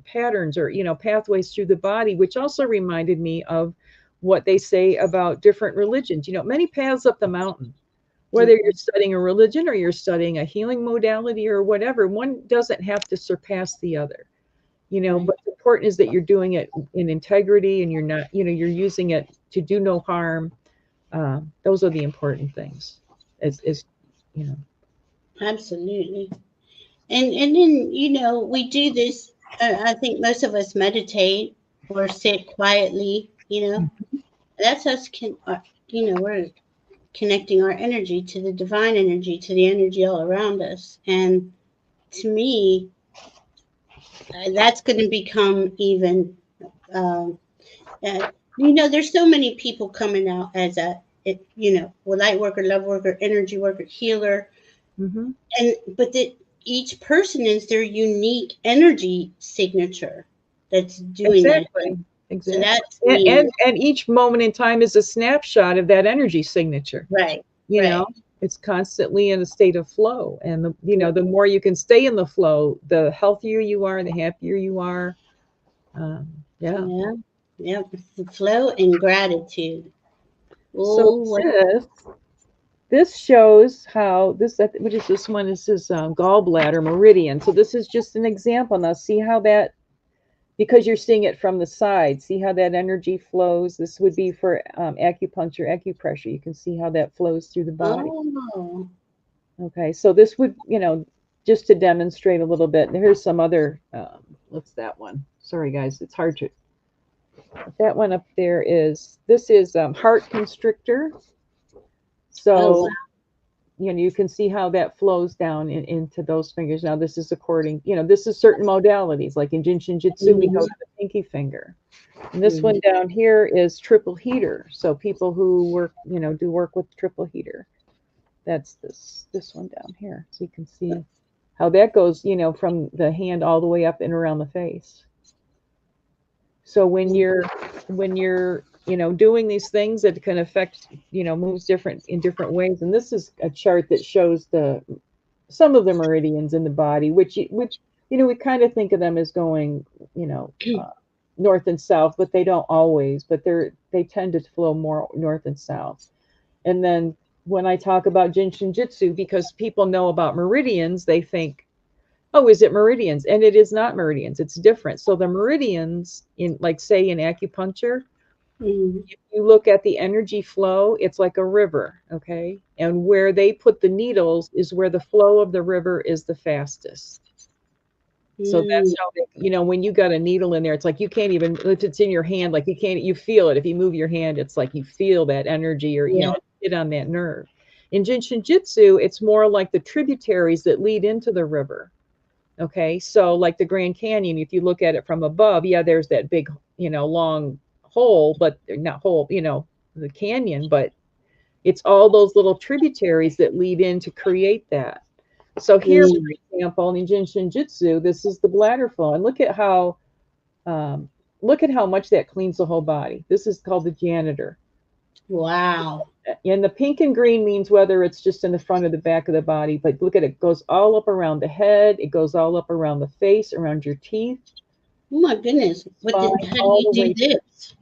patterns or pathways through the body, which also reminded me of what they say about different religions. Many paths up the mountain. Whether you're studying a religion or you're studying a healing modality or whatever, one doesn't have to surpass the other. right. But the important is that you're doing it in integrity and you're not, you're using it to do no harm. Those are the important things. Is you know. Absolutely. And then we do this. I think most of us meditate or sit quietly. That's us. We're connecting our energy to the divine energy, to the energy all around us. And to me, that's going to become even. Um, there's so many people coming out as light worker, love worker, energy worker, healer, Mm-hmm. and but that each person is their unique energy signature that's doing that. Exactly. So Exactly. that to me is And each moment in time is a snapshot of that energy signature. right, You know, right. it's constantly in a state of flow, and the more you can stay in the flow, the healthier you are, the happier you are. Yeah. Yeah, yeah. The flow and gratitude. So Oh, what? this shows how what is this one? This is gallbladder meridian. So this is just an example. Now see how that, because you're seeing it from the side, see how that energy flows. This would be for acupuncture, acupressure. You can see how that flows through the body. Oh, Okay, so this would, just to demonstrate a little bit. Here's some other, what's that one? Sorry, guys, it's hard to. That one up there this is heart constrictor. oh wow. So, you can see how that flows down into those fingers. Now, this is according, this is certain modalities. Like in Jinshin Jitsu, we go Mhm, to the pinky finger. And this one mhm. down here is triple heater. So people who work, do work with triple heater. That's this one down here. So you can see how that goes, from the hand all the way up and around the face. So when you're doing these things that can affect, moves different in different ways. And this is a chart that shows some of the meridians in the body, which we kind of think of them as going, you know, uh, north and south, but they don't always. But they tend to flow more north and south. And then when I talk about Jinshin Jitsu, because people know about meridians, they think, oh, is it meridians? And it is not meridians. It's different. So the meridians in, like, say in acupuncture, Mhm. if you look at the energy flow, it's like a river, okay? And where they put the needles is where the flow of the river is the fastest. So Mm, that's how when you got a needle in there, it's like you can't even, if it's in your hand, like you feel it. If you move your hand, it's like you feel that energy or, yeah. hit on that nerve. In Jinshin Jitsu, it's more like the tributaries that lead into the river. Okay. So like the Grand Canyon, if you look at it from above, yeah, there's that big, long hole, but not hole, the canyon, but it's all those little tributaries that lead in to create that. So here, for Mm, example, in Jinshin Jitsu, this is the bladder flow, and um, look at how much that cleans the whole body. This is called the janitor, wow. and the pink and green means whether it's just in the front or the back of the body. But look at it, it goes all up around the head, it goes all up around the face, around your teeth, Oh my goodness. spine, How do all you the do way through. this?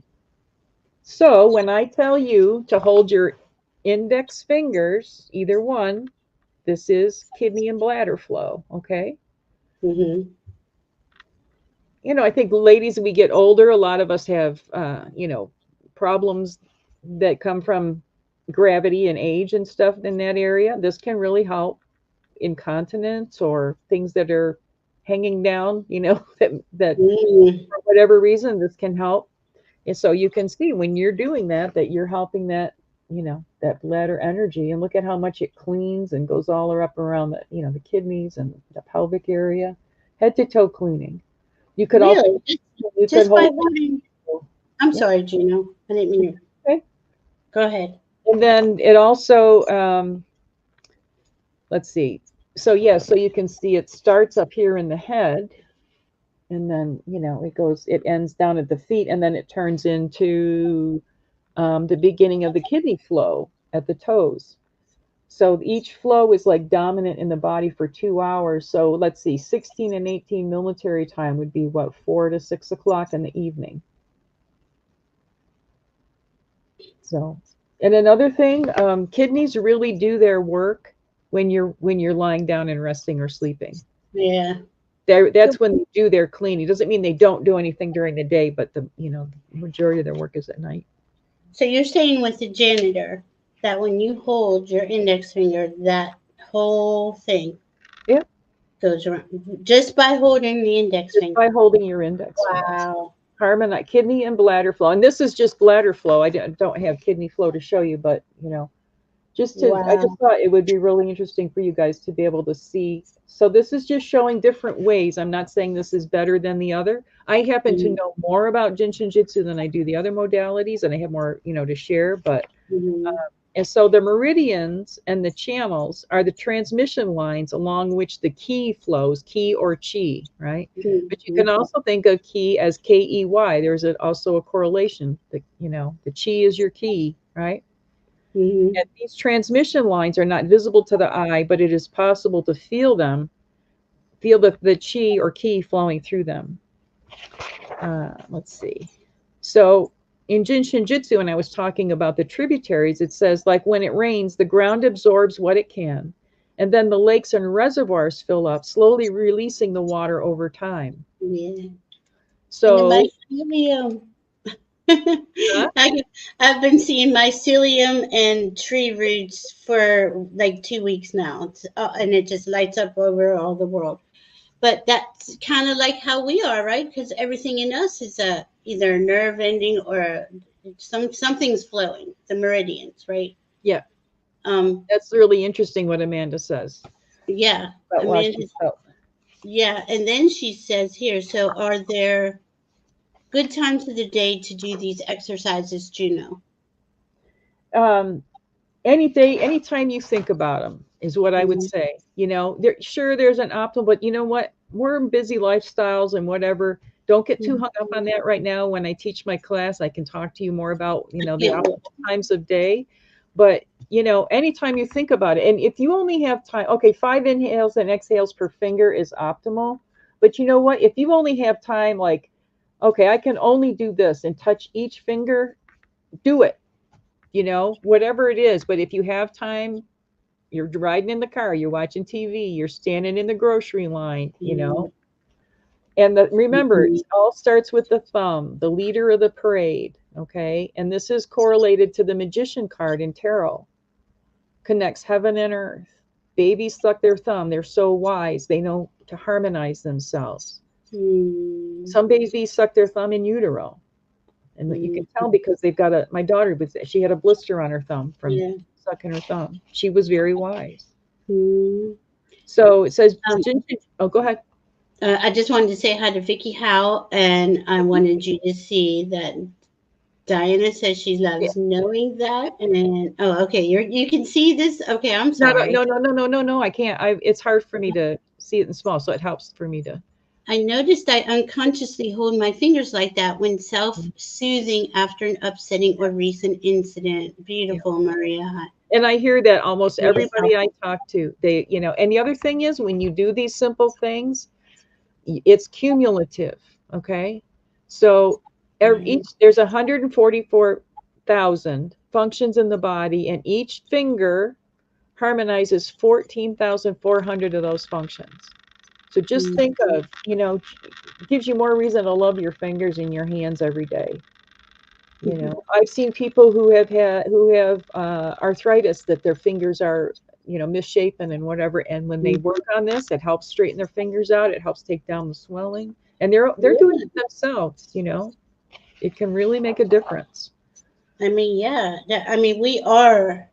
So when I tell you to hold your index fingers, either one, this is kidney and bladder flow. Okay. Hmm. I think ladies, we get older, a lot of us have, problems that come from gravity and age and stuff in that area. This can really help incontinence or things that are hanging down, that Mm, for whatever reason, this can help. And so you can see when you're doing that you're helping that that bladder energy, and look at how much it cleans and goes all up around the kidneys and the pelvic area, head to toe cleaning. You could also Really? you could Just by hold. holding. I'm Yeah. sorry, Juno. I didn't mean to. Okay. Go ahead. And then it also, let's see. So yeah, so you can see it starts up here in the head, and then it ends down at the feet, and then it turns into the beginning of the kidney flow at the toes. So each flow is like dominant in the body for 2 hours. So let's see, 16 and 18 military time would be what, 4 to 6 o'clock in the evening. So, and another thing, kidneys really do their work when you're lying down and resting or sleeping. Yeah. That's when they do their cleaning. It doesn't mean they don't do anything during the day, but the majority of their work is at night. So you're saying with the janitor that when you hold your index finger, that whole thing Yeah, goes around just by holding the index just finger. by holding your index finger. Wow. Harmonize kidney and bladder flow, and this is just bladder flow. I don't have kidney flow to show you, but I Wow. just thought it would be really interesting for you guys to be able to see. So this is just showing different ways. I'm not saying this is better than the other. I happen to know more about Jinshin Jitsu than I do the other modalities, and I have more, to share. But Mm-hmm. and so the meridians and the channels are the transmission lines along which the ki flows, ki or chi, right? But you Mm-hmm. can also think of ki as KEY. There's also a correlation. The chi is your ki, right? Mm-hmm. And these transmission lines are not visible to the eye, but it is possible to feel them, feel the chi or ki flowing through them. Let's see. So in Jin Shinjitsu, when I was talking about the tributaries, it says, like when it rains, the ground absorbs what it can, and then the lakes and reservoirs fill up, slowly releasing the water over time. Yeah. And the So, mycelium. huh? I've been seeing mycelium and tree roots for like 2 weeks now, and it just lights up over all the world. But that's kind of like how we are, right? Because everything in us is either a nerve ending or something's flowing, the meridians, right? Yeah, Um, that's really interesting what Amanda says yeah, about Amanda. watching. So, Yeah, and then she says here, so are there good times of the day to do these exercises, Juno? um, any day, anytime you think about them is what I would Mhm. say. There's an optimal, but you know what? We're in busy lifestyles and whatever. Don't get too hung up on that right now. When I teach my class, I can talk to you more about, the Yeah, optimal times of day. But, anytime you think about it, and if you only have time, okay, 5 inhales and exhales per finger is optimal. But you know what? If you only have time, like, okay, I can only do this and touch each finger, do it, whatever it is. But if you have time, you're riding in the car, you're watching TV, you're standing in the grocery line, mhm, and remember, mhm, it all starts with the thumb, the leader of the parade. Okay. And this is correlated to the magician card in tarot, connects heaven and earth. Babies suck their thumb. They're so wise. They know to harmonize themselves. mhm, Some babies suck their thumb in utero. And you can mhm. tell because my daughter she had a blister on her thumb from Yeah. sucking her thumb. She was very wise. Mhm. So it says, Um, oh, go ahead. I just wanted to say hi to Vicky Howe, and I wanted you to see that Diana says she Yeah. loves knowing that. And oh, okay, you can see this. Okay, I'm No, no, sorry. no, no, no, no, no, no. I can't. It's hard for me to see it in small, so it helps for me to. I noticed I unconsciously hold my fingers like that when self-soothing after an upsetting or recent incident. Yeah. Beautiful, Maria. And I hear that almost Maria's everybody I helpful. talk to, and the other thing is when you do these simple things, it's cumulative. Okay. So Right. there's 144,000 functions in the body, and each finger harmonizes 14,400 of those functions. So just Mm, think of, gives you more reason to love your fingers and your hands every day. I've seen people who have arthritis, that their fingers are, misshapen and whatever. And when they mm. work on this, it helps straighten their fingers out. It helps take down the swelling, and they're doing Really? it themselves. It can really make a difference. I mean, yeah. I mean, we are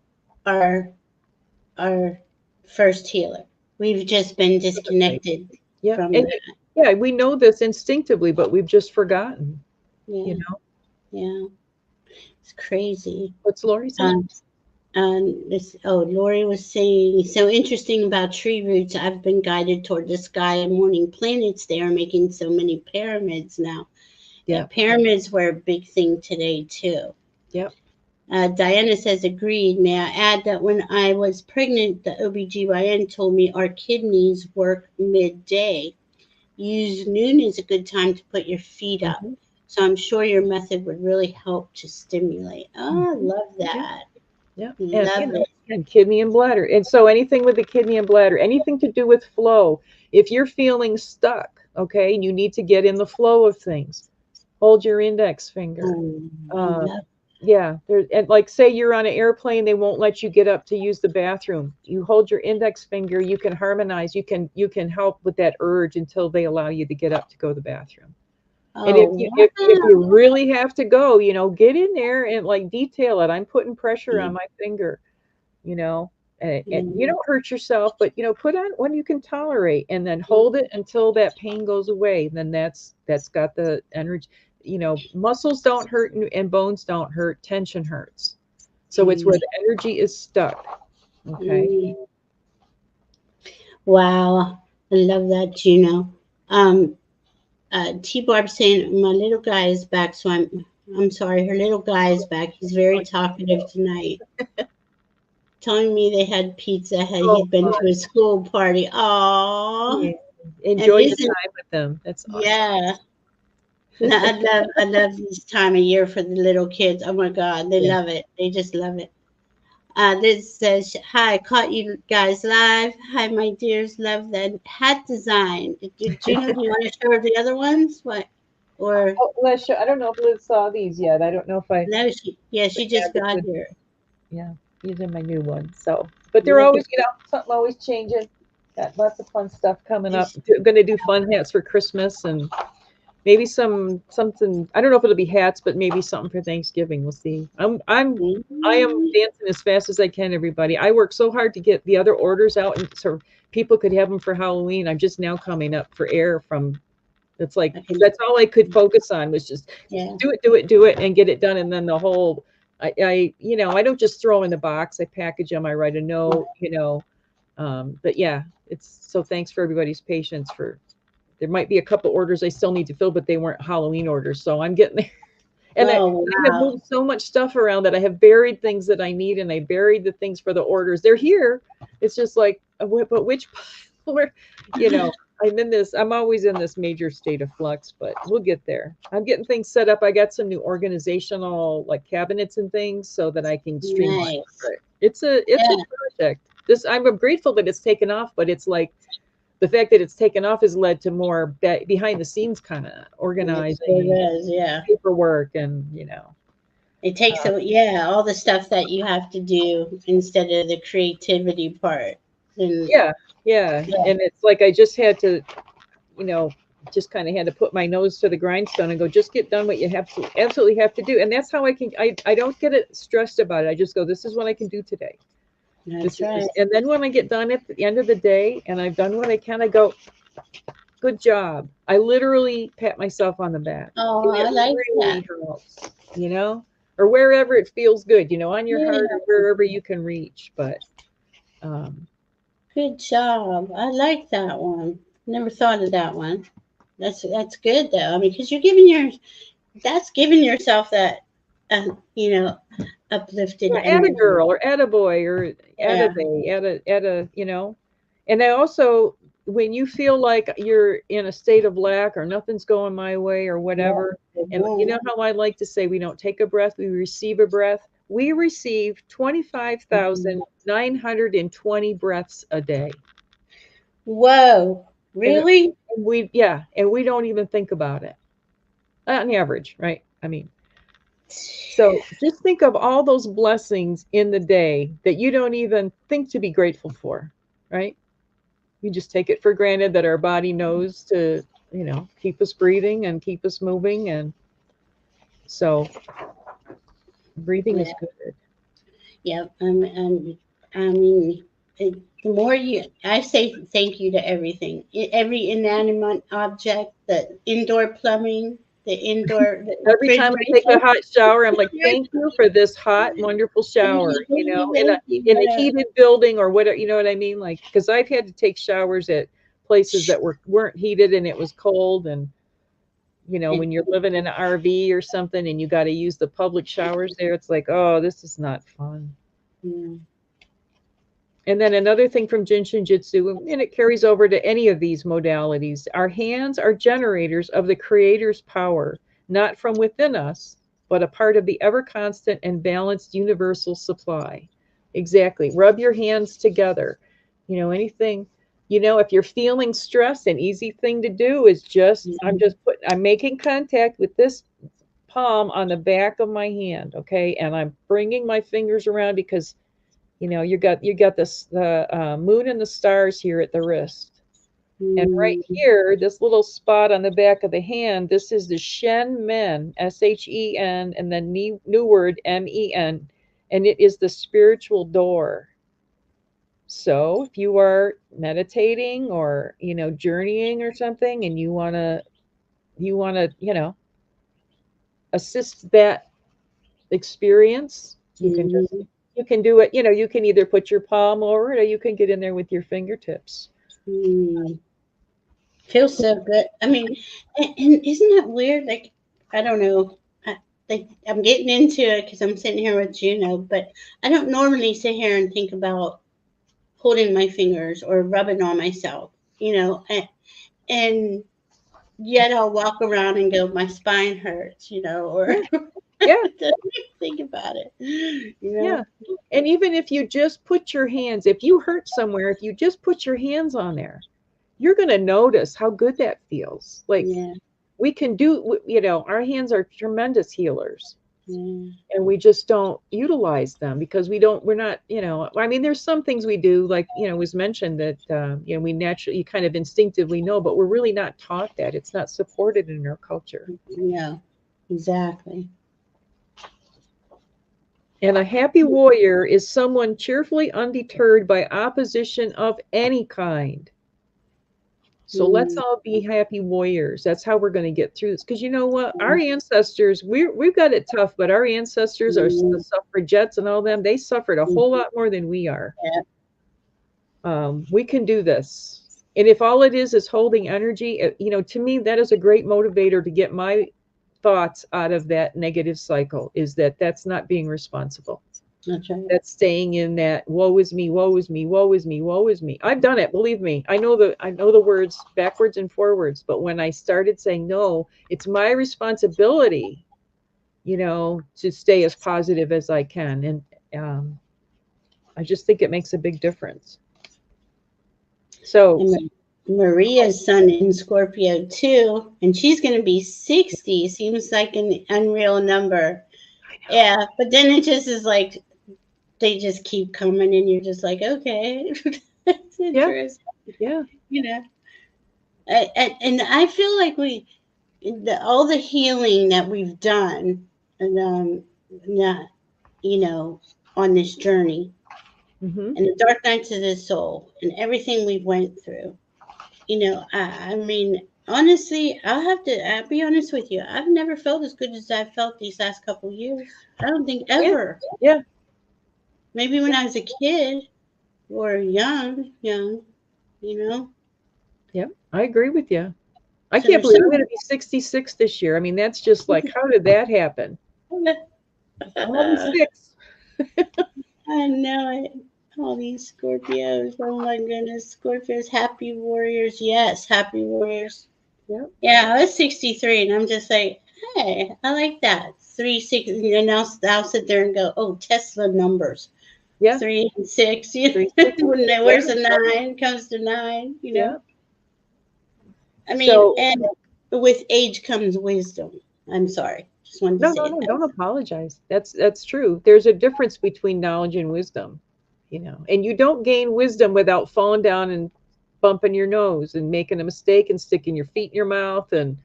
our our first healer. We've just been Absolutely. disconnected Yeah. from And that. yeah, we know this instinctively, but we've just forgotten, you Yeah, know. yeah. It's crazy. What's Lori saying? Um, this. Oh, Lori was saying so interesting about tree roots. I've been guided toward the sky and morning planets. They are making so many pyramids now. Yeah, Yeah. pyramids were a big thing today too. Yep. Diana says, agreed. May I add that when I was pregnant, the OBGYN told me our kidneys work midday. Use noon is a good time to put your feet up. Hmm. So I'm sure your method would really help to stimulate. Oh, I Hmm. love Yeah. that. Yeah. And Love you know, it. and kidney and bladder. And so anything with the kidney and bladder, anything to do with flow, if you're feeling stuck, okay, and you need to get in the flow of things, hold your index finger. I Um, love yeah, there, and like say you're on an airplane, they won't let you get up to use the bathroom. You hold your index finger, you can harmonize, you can help with that urge until they allow you to get up to go to the bathroom. And Oh, if wow. you really have to go, get in there and like detail it. I'm putting pressure on my finger, you know, and you Mm, don't hurt yourself, but put on what you can tolerate, and then hold it until that pain goes away. Then that's got the energy. Muscles don't hurt and bones don't hurt. Tension hurts. So it's mm, where the energy is stuck. Okay. mm. Wow. I love that, Juno. Um, T Barb saying my little guy is back, so I'm sorry, her little guy is back. He's very talkative tonight. Telling me they had pizza. Oh, He'd been fun. to a school party. Aww. Yeah. And Enjoy the isn't time with them. That's awesome. yeah. No, I love this time of year for the little kids. Oh my God, they Yeah. love it. They just love it. This says, "Hi, caught you guys live. Hi, my dears. Love that hat design. Did Juno? Do you want to show her the other ones? What? Or Oh, I don't know if Liz saw these yet. I don't know if I. no? Yeah, But she yeah, just this got would, here. yeah, these are my new ones. So, but they're Look always, at something always changing. Got lots of fun stuff coming up. this. Going to do fun hats for Christmas and maybe something. I don't know if it'll be hats, but maybe something for Thanksgiving. We'll see. I am Mm, dancing as fast as I can. Everybody, I worked so hard to get the other orders out, and so people could have them for Halloween. I'm just now coming up for air from. It's like I can. that's all I could focus on was just Yeah. do it, and get it done, and then the whole. I don't just throw in the box. I package them. I write a note. But yeah, it's so thanks for everybody's patience for there might be a couple orders I still need to fill, but they weren't Halloween orders. So I'm getting there. And Oh I have wow. moved so much stuff around that I have buried things that I need, and I buried the things for the orders. They're here. It's just like, but which pile? Where, you know, I'm always in this major state of flux, but we'll get there. I'm getting things set up. I got some new organizational like cabinets and things so that I can streamline. Nice. But it's a Yeah. project. I'm grateful that it's taken off, but it's like the fact that it's taken off has led to more behind the scenes kind of It organizing sure does. Yeah. paperwork and It takes uh, a yeah all the stuff that you have to do instead of the creativity part. And yeah, yeah, yeah. and it's like I just had to you know just kind of had to put my nose to the grindstone and go just get done what you have to absolutely have to do, and that's how I don't get it stressed about it. I just go, this is what I can do today. That's This is right. and then when I get done at the end of the day and I've done what I can, I go, good job. I literally pat myself on the back. Oh, And I it like that. really helps, you know, or wherever it feels good, on your heart Yeah. or wherever you can reach. But um, Good job. I like that one. Never thought of that one. That's good though. I mean, because you're giving that's giving yourself that, you know, uplifted add a energy. girl or add a boy or add a Yeah. they, add a, and I also, when you feel like you're in a state of lack or nothing's going my way or Yeah. whatever, It and you won't. know how I like to say we don't take a breath, we receive a breath. We receive Mhm. 25,920 breaths a day. Whoa. And Really? and we don't even think about it on average, right? I mean, so just think of all those blessings in the day that you don't even think to be grateful for, right? We just take it for granted that our body knows to, keep us breathing and keep us moving. And so, Breathing is Yeah. good. Yeah. I mean, it, the more I say thank you to everything, every inanimate object, the indoor plumbing, the indoor Every time I take a refrigerator. hot shower, I'm like, thank you for this hot, wonderful Thank shower, you, thank you, thank you. in a heated building or whatever, you know what I mean? Like, because I've had to take showers at places that weren't heated and it was cold. And, And, when you're living in an RV or something and you got to use the public showers there, it's like, oh, this is not fun. yeah. And then another thing from Jin Shin Jitsu, and it carries over to any of these modalities, our hands are generators of the Creator's power, not from within us, but a part of the ever constant and balanced universal supply. Exactly. Rub your hands together. Anything, if you're feeling stress, an easy thing to do is I'm making contact with this palm on the back of my hand, okay? And I'm bringing my fingers around because you got this the moon and the stars here at the wrist, and right Mm, here, this little spot on the back of the hand. This is the Shen Men, Shen, and then new word Men, and it is the spiritual door. So if you are meditating or journeying or something, and you want to assist that experience, mm, you can do it. You can either put your palm over it or you can get in there with your fingertips. mm. Feels so good. I mean, and isn't that weird? Like, I don't know. Like, I'm getting into it because I'm sitting here with Juno, but I don't normally sit here and think about holding my fingers or rubbing on myself, and yet I'll walk around and go, my spine hurts, or Yeah, yeah, just think about it, yeah. And even if you just put your hands, if you hurt somewhere, if you just put your hands on there, you're going to notice how good that feels. Like, Yeah, we can our hands are tremendous healers, yeah, and we just don't utilize them because we're not, I mean, there's some things we do, like, was mentioned that, we naturally, kind of instinctively know, but we're really not taught that. It's not supported in our culture. yeah, exactly. And a happy warrior is someone cheerfully undeterred by opposition of any kind. So let's Mm, all be happy warriors. That's how we're going to get through this. Because you know what? Our ancestors, we've got it tough, but our ancestors are the mm, suffragettes and all them. They suffered a mm, whole lot more than we are. yeah, We can do this. And if all it is holding energy, to me, that is a great motivator to get my thoughts out of that negative cycle, is that's not being responsible. that's right. That's staying in that woe is me, woe is me, woe is me, woe is me. I've done it, believe me. I know the words backwards and forwards, but when I started saying no, it's my responsibility, to stay as positive as I can. And I just think it makes a big difference. So, And Maria's sun in Scorpio too, and she's going to be 60. Seems like an unreal number. I know. Yeah, but then it just is like they just keep coming, and you're just like, okay, that's Yeah, interesting, yeah. you know. And I feel like all the healing that we've done, and not, you know, on this journey, Hmm. and the dark nights of the soul, and everything we've went through. I mean, honestly, I'll be honest with you. I've never felt as good as I've felt these last couple years. I don't think Yeah, ever. yeah, Maybe when I was a kid or young, you know. yeah. I agree with you. I So can't there's believe I'm some. going to be 66 this year. I mean, that's just like, how did that happen? I'm only six. I know it. All these Scorpios. Oh my goodness. Scorpios, happy warriors. Yes, happy warriors. Yeah, Yeah, I was 63 and I'm just like, hey, I like that. 3, 6, and I'll sit there and go, oh, Tesla numbers. yeah. 3 and 6. Three, six. Yeah, Where's the nine? Comes to nine. yeah. I mean, So, and with age comes wisdom. I'm sorry. Just wanted to no, no, say no, that. don't apologize. That's true. There's a difference between knowledge and wisdom, and you don't gain wisdom without falling down and bumping your nose and making a mistake and sticking your feet in your mouth, and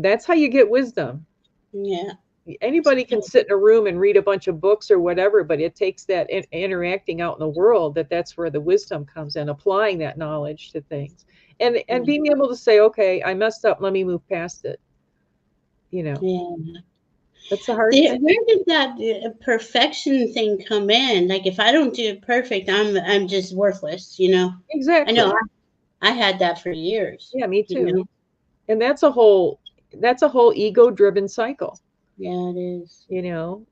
that's how you get wisdom. Yeah. anybody can sit in a room and read a bunch of books or whatever, but it takes that interacting out in the world, that's where the wisdom comes in, applying that knowledge to things, and being able to say, okay, I messed up, let me move past it. Yeah. That's a hard thing. Where did that perfection thing come in? Like, if I don't do it perfect, I'm just worthless. I Exactly. know I had that for years. Yeah, me You too. know. And that's a whole ego driven cycle. Yeah, it is.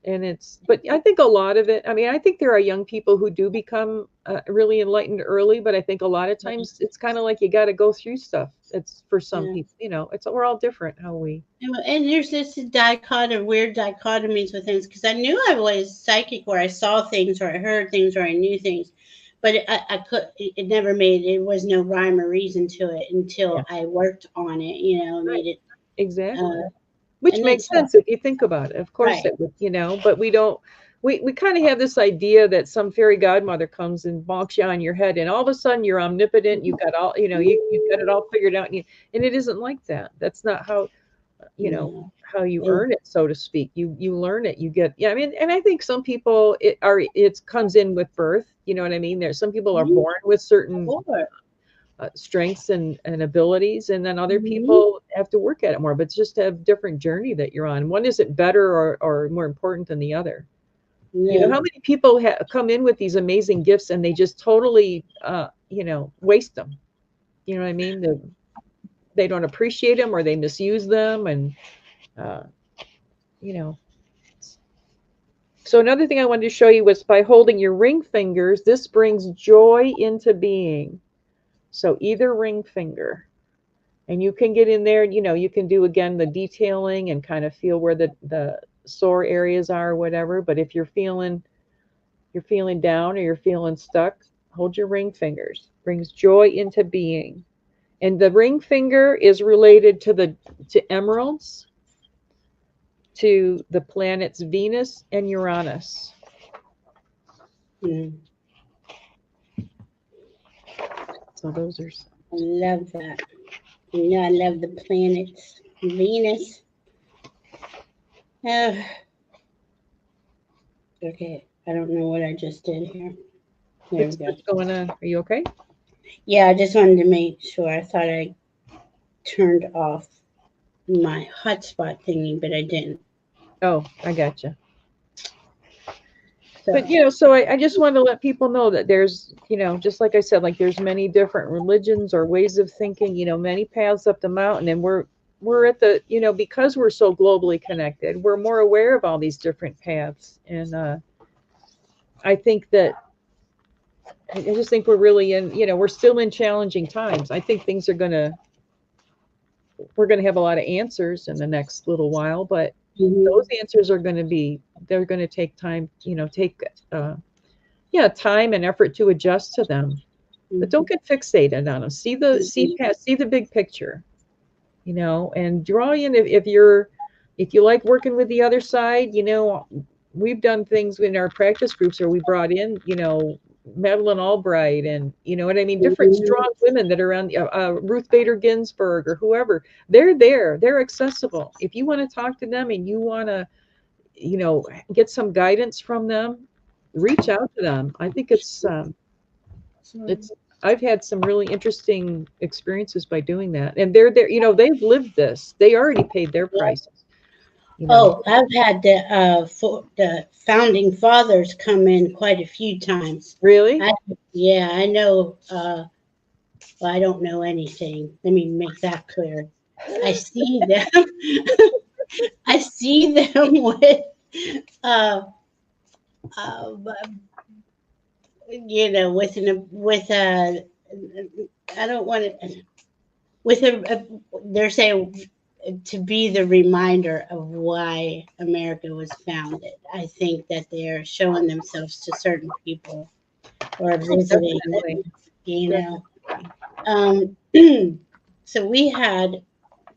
And but I think a lot of it, I mean, I think there are young people who do become really enlightened early, but I think a lot of times it's kind of like you got to go through stuff. It's for some Yeah. people, we're all different how we. And there's this weird dichotomies with things, because I knew I was psychic, where I saw things, or I heard things, or I knew things, but it never it was no rhyme or reason to it Yeah, until I worked on it, right. made it, Exactly. uh, Which and then makes so, sense if you think about it. Of course right. it would, but we don't. We kind of have this idea that some fairy godmother comes and bonks you on your head, and all of a sudden you're omnipotent. You got all, you got it all figured out, and it isn't like that. That's not No. how you It, earn it, so to speak. You learn it. You get, yeah. I mean, and I think some people it comes in with birth. You know what I mean? There's some people are born with certain Sure. strengths and abilities, and then other Mhm. people have to work at it more, but it's just a different journey that you're on. One isn't better or more important than the other. Yeah. How many people come in with these amazing gifts and they just totally waste them. You know what I mean? They don't appreciate them, or they misuse them, and uh, you know so another thing I wanted to show you was, by holding your ring fingers, this brings joy into being. So either ring finger. And you can get in there, you can do again the detailing and kind of feel where the sore areas are or whatever. But if you're feeling down or you're feeling stuck, hold your ring fingers. Brings joy into being. And the ring finger is related to emeralds, to the planets Venus and Uranus. Mm. So those are. I love that. I love the planets. Venus. Oh, okay. I don't know what I just did here. There we go. What's going on? Are you okay? Yeah, I just wanted to make sure. I thought I turned off my hotspot thingy, but I didn't. Oh, I gotcha. But So, so I just wanted to let people know that there's, just like I said, like there's many different religions or ways of thinking, many paths up the mountain, and we're at the, because we're so globally connected, we're more aware of all these different paths. And I think that I just think we're really in, we're still in challenging times. I think we're gonna have a lot of answers in the next little while, but those mhm, answers they're going to take time, take time and effort to adjust to them. But don't mhm, get fixated on them. mhm, See the big picture, and draw in if you like working with the other side. We've done things in our practice groups where we brought in, Madeline Albright, and you know what I mean, different mhm, strong women that are around, Ruth Bader Ginsburg or whoever. They're there. They're accessible. If you want to talk to them and you want to, get some guidance from them, reach out to them. I think it's I've had some really interesting experiences by doing that. And they're there, they've lived this. They already paid their yeah. prices, you know. Oh, I've had the founding fathers come in quite a few times. Really? I Yeah, I know. Well, I don't know anything. Let me make that clear. I see them. I see them with uh, uh, with a, I don't want to, with they're saying to be the reminder of why America was founded. I think that they're showing themselves to certain people or Oh, visiting definitely. them, you know. Definitely. Um, so we had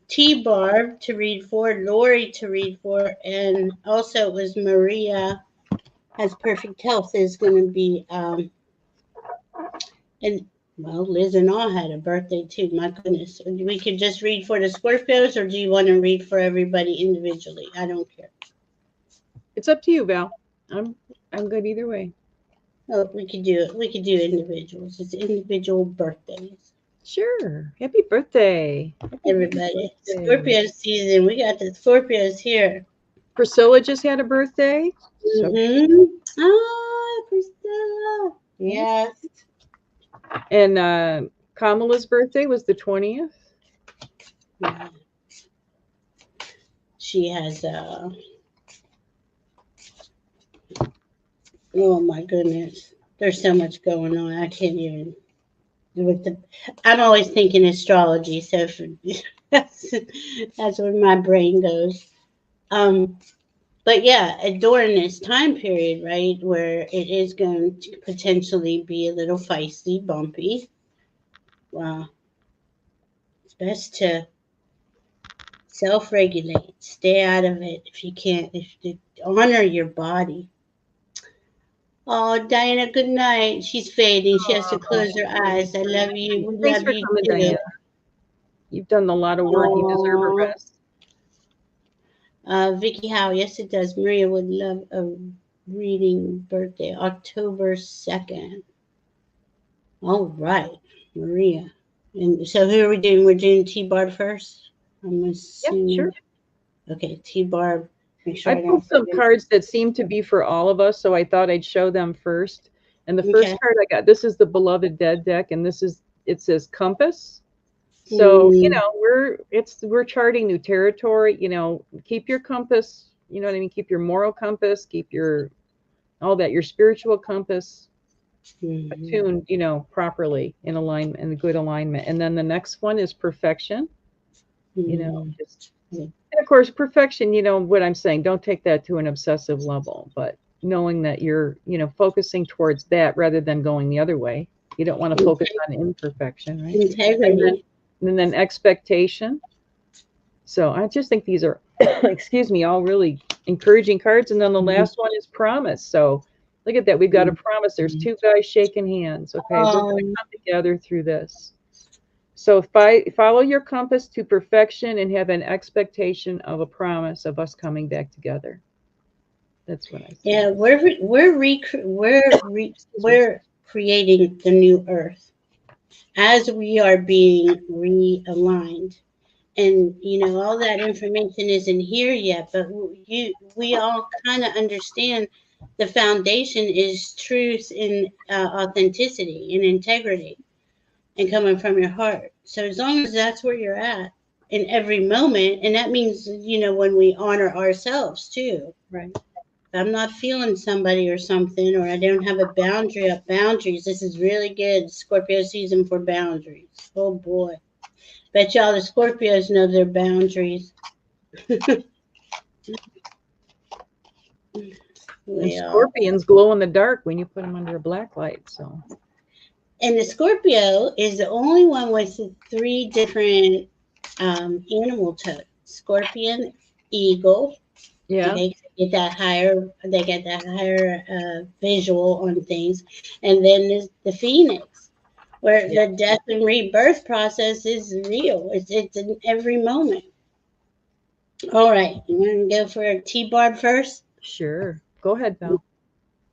T Barb to read for, Lori to read for, and also it was Maria has perfect health is going to be, and well, Liz and all had a birthday too. My goodness, we could just read for the Scorpios, or do you want to read for everybody individually? I don't care. It's up to you, Val. I'm good either way. Oh, we could do it. We could do individuals. It's individual birthdays. Sure. Happy birthday. Happy Everybody. birthday. Scorpio season. We got the Scorpios here. Priscilla just had a birthday. So Mm-hmm. Ah, Priscilla. yeah. Yes. And Kamala's birthday was the 20th. Yeah. She has oh my goodness. There's so much going on. I can't even with the I'm always thinking astrology, so that's where my brain goes. Um but yeah, during this time period, right, where it is going to potentially be a little feisty, bumpy, it's best to self-regulate, stay out of it if you can't. If you honor your body. Oh, Diana, good night. She's fading. She has to close her eyes. I love you. We Thanks love for you coming, too. Diana. You've done a lot of work. You deserve a Oh, rest. Vicky Howe. Yes, it does. Maria would love a reading birthday, October 2nd. All right, Maria. And so who are we doing? We're doing T Barb first. I'm Yeah, sure. assuming. Okay, T Barb. Make sure I I don't pulled some forget. cards that seem to be for all of us, so I thought I'd show them first. And the Okay. first card I got, this is the Beloved Dead deck, and it says Compass. So, Mm, we're charting new territory, keep your compass, you know what I mean? Keep your moral compass, keep all that, your spiritual compass mhm, attuned, properly in a good alignment. And then the next one is perfection, mhm. just, and of course, perfection, what I'm saying, don't take that to an obsessive level, but knowing that you're, focusing towards that rather than going the other way. You don't want to focus on imperfection, right? And then, Integrity. and then expectation. So I just think these are, excuse me, all really encouraging cards. And then the Mhm. last one is promise. So look at that. We've got a promise. There's two guys shaking hands. Okay. We're going to Um, come together through this. So follow your compass to perfection and have an expectation of a promise of us coming back together. That's what I see. yeah, Excuse me. we're creating the new earth as we are being realigned. And all that information isn't here yet, but we all kind of understand the foundation is truth and authenticity and integrity and coming from your heart. So as long as that's where you're at in every moment, and that means when we honor ourselves too. Right. If I'm not feeling somebody or something, or I don't have a boundary up boundaries, this is really good Scorpio season for boundaries. Oh boy. Bet y'all the Scorpios know their boundaries. And Well, scorpions glow in the dark when you put them under a black light. So, and the Scorpio is the only one with the three different animal totems: scorpion, eagle. yeah. Okay, get that higher. They get that higher visual on things, and then there's the phoenix, where Yeah. the death and rebirth process is real. It's in every moment. All right, you want to go for a T Barb first? Sure. Go ahead, Val.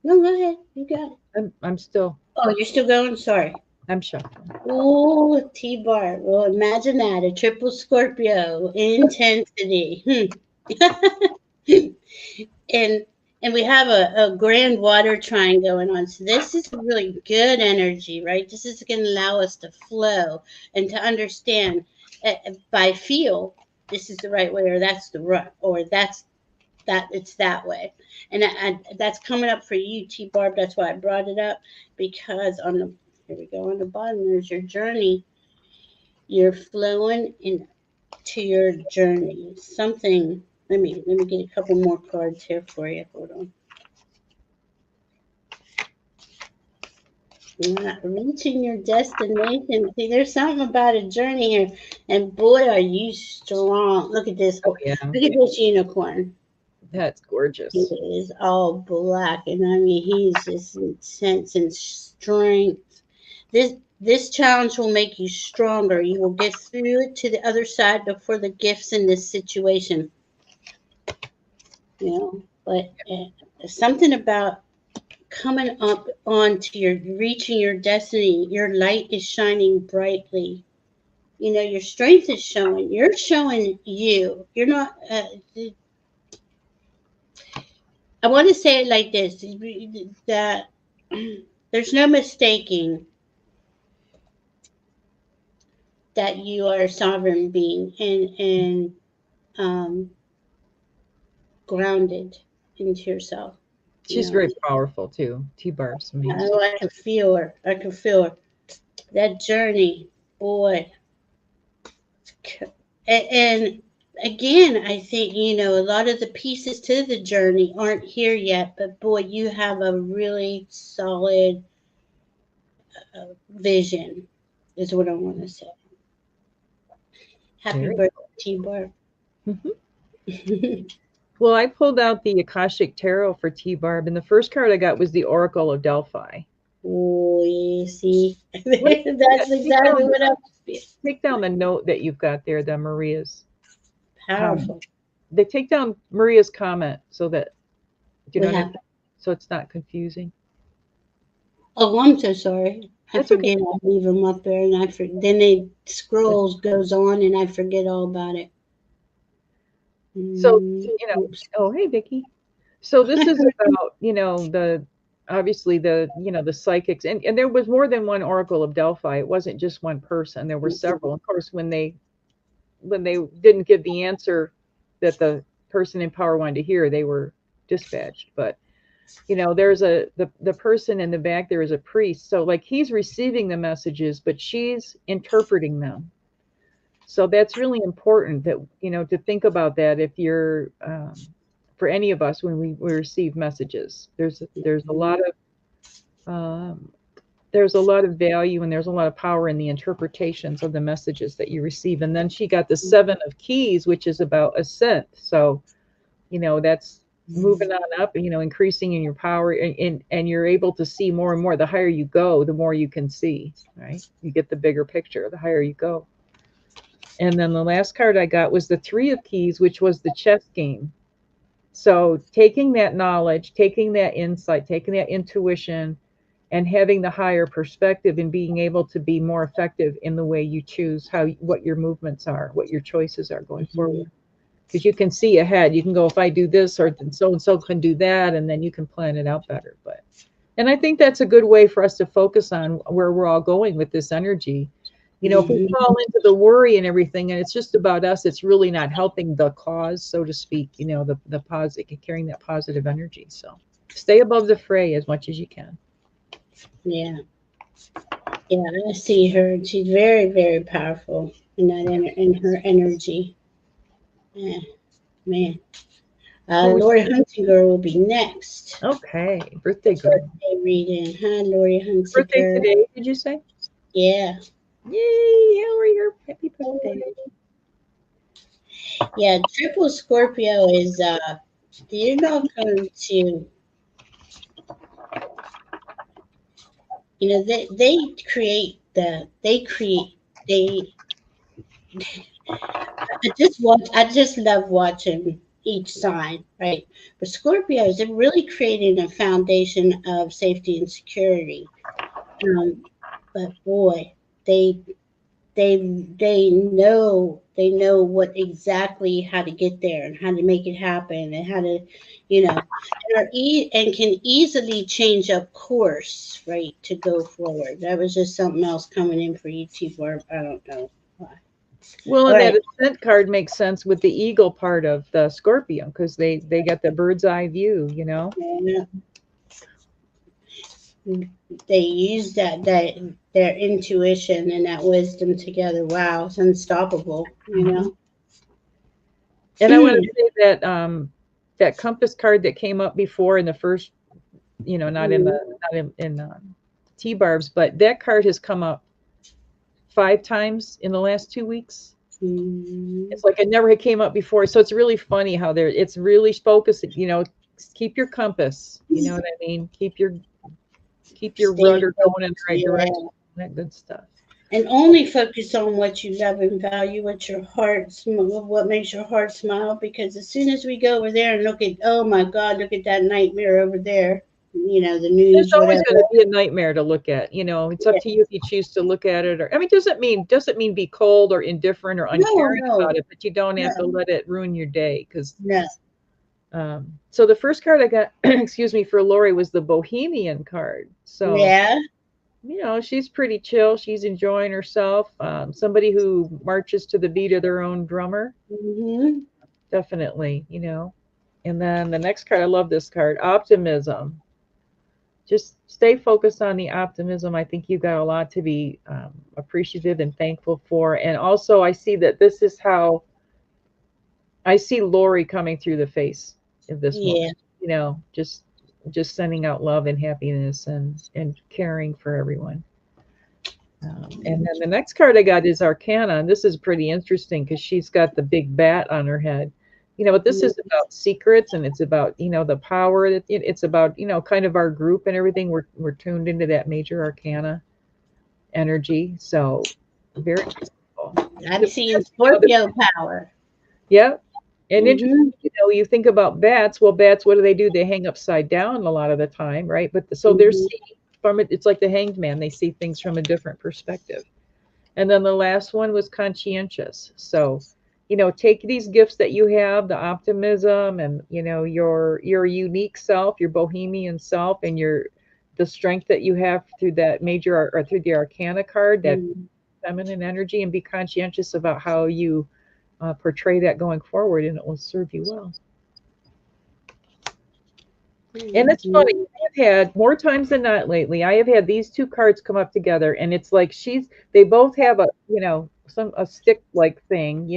No, go ahead. You got it. I'm still, Oh, you're still going? Sorry. I'm shuffling. Oh, T Bar. Well, imagine that a triple Scorpio intensity. and and we have a grand water trine going on. So this is really good energy, right? This is going to allow us to flow and to understand by feel this is the right way, or that's the right, or that it's that way. And that's coming up for you, T Barb. That's why I brought it up, because on the here we go on the bottom. There's your journey. You're flowing into your journey. Something. Let me get a couple more cards here for you. Hold on. Not reaching your destination. See, there's something about a journey here, and boy, are you strong. Look at this. Oh, yeah. Look at this unicorn. That's He gorgeous. is all black, and I mean, he's just intense and strength. This challenge will make you stronger. You will get through it to the other side before the gifts in this situation. You know. but something about coming up onto your reaching your destiny. Your light is shining brightly. You know, your strength is showing. You're showing you. You're not. I want to say it like this: that there's no mistaking that you are a sovereign being and um, grounded into yourself. You She's know, very powerful too. T-Barb's amazing. I can feel her. I can feel her. That journey, boy. And again, I think, you know, a lot of the pieces to the journey aren't here yet, but boy, you have a really solid vision, is what I want to say. Happy Very birthday, T-Bar. Mhm. Well, I pulled out the Akashic Tarot for T-Barb, and the first card I got was the Oracle of Delphi. Oh, you see, What that's take exactly down, what I was feeling. take down the note that you've got there, the Maria's comment. Powerful. They take down Maria's comment so that you What know what I mean? happened? So it's not confusing. Oh, I'm so sorry. I That's okay. forget I leave them up there, and then it scrolls goes on, and I forget all about it. So, Mm, you know, oops. oh, hey, Vicky. So this is about, the obviously the psychics, and there was more than one Oracle of Delphi. It wasn't just one person. There were several. Of course, when they didn't give the answer that the person in power wanted to hear, they were dispatched. But there's the person in the back there is a priest. So like he's receiving the messages, but she's interpreting them. So that's really important that to think about that if you're for any of us when we receive messages. Um, there's a lot of value and there's a lot of power in the interpretations of the messages that you receive. And then she got the 7 of Keys, which is about ascent. So that's moving on up, increasing in your power, and you're able to see more and more. The higher you go, the more you can see, right? You get the bigger picture the higher you go. And then the last card I got was the 3 of Keys, which was the chess game. So taking that knowledge, taking that insight, taking that intuition, and having the higher perspective and being able to be more effective in the way you choose what your movements are, what your choices are going forward. Because you can see ahead. You can go, if I do this, or so and so can do that, and then you can plan it out better. And I think that's a good way for us to focus on where we're all going with this energy. If we Mhm. fall into the worry and everything, and it's just about us, it's really not helping the cause, so to speak. The positive, carrying that positive energy. So stay above the fray as much as you can. Yeah, yeah, I see her. She's very, very powerful in in her energy. Yeah, man. Who's Lori Hunsinger will be next. okay? Birthday girl. Birthday reading. Hi, Lori Birthday Hunsinger. today? Did you say? Yeah. Yay! How are your happy birthday? Yeah, triple Scorpio is you're not going to, they create they I just love watching each sign, right? But Scorpios are really creating a foundation of safety and security. Um, but boy, they they know what exactly how to get there and how to make it happen and how to, and can easily change up course, right, to go forward. That was just something else coming in for you, T. Barb. I don't know why. Well, All and that right. ascent card makes sense with the eagle part of the Scorpio because they got the bird's eye view. Yeah, they use that their intuition and that wisdom together. Wow, it's unstoppable. Mhm. And I want to say that that compass card that came up before in the first, not in the not in T-Barb's, but that card has come up 5 times in the last 2 weeks. Mm, It's like it never had came up before. So it's really funny how it's really focusing, keep your compass, you know what I mean? Keep your stay rudder going in the focused. right Yeah. direction, that good stuff. And only focus on what you love and value, what makes your heart smile. Because as soon as we go over there and look at, oh my God, look at that nightmare over there, the There's news, always whatever. going to be a nightmare to look at. You know, it's up to you if you choose to look at it. Or I mean, doesn't mean be cold or indifferent or No, uncaring no, about it, but you don't have to no, let it ruin your day. Because no. so the first card I got, excuse me, for Lori was the Bohemian card. So Yeah. she's pretty chill. She's enjoying herself. Somebody who marches to the beat of their own drummer, Hmm. definitely. And then the next card, I love this card, optimism. Just stay focused on the optimism. I think you've got a lot to be appreciative and thankful for. And also, I see that this is how I see Lori coming through the face of this woman. Yeah. Just sending out love and happiness and caring for everyone. And then the next card I got is Arcana, and this is pretty interesting because she's got the big bat on her head. But this is about secrets, and it's about the power that it's about kind of our group and everything. We're tuned into that major Arcana energy, so very powerful. I'm The seeing bats, the Scorpio power. yeah, and interesting. Hmm. You think about bats. Well, bats, what do? They hang upside down a lot of the time, right? So they're Hmm. seeing from it. It's like the Hanged Man. They see things from a different perspective. And then the last one was conscientious. So, take these gifts that you have, the optimism and, your unique self, your bohemian self, and the strength that you have through that major or through the Arcana card, that feminine energy, and be conscientious about how you portray that going forward, and it will serve you well. And it's funny, Hmm. I've had more times than not lately, I have had these two cards come up together, and it's like they both have a stick like thing,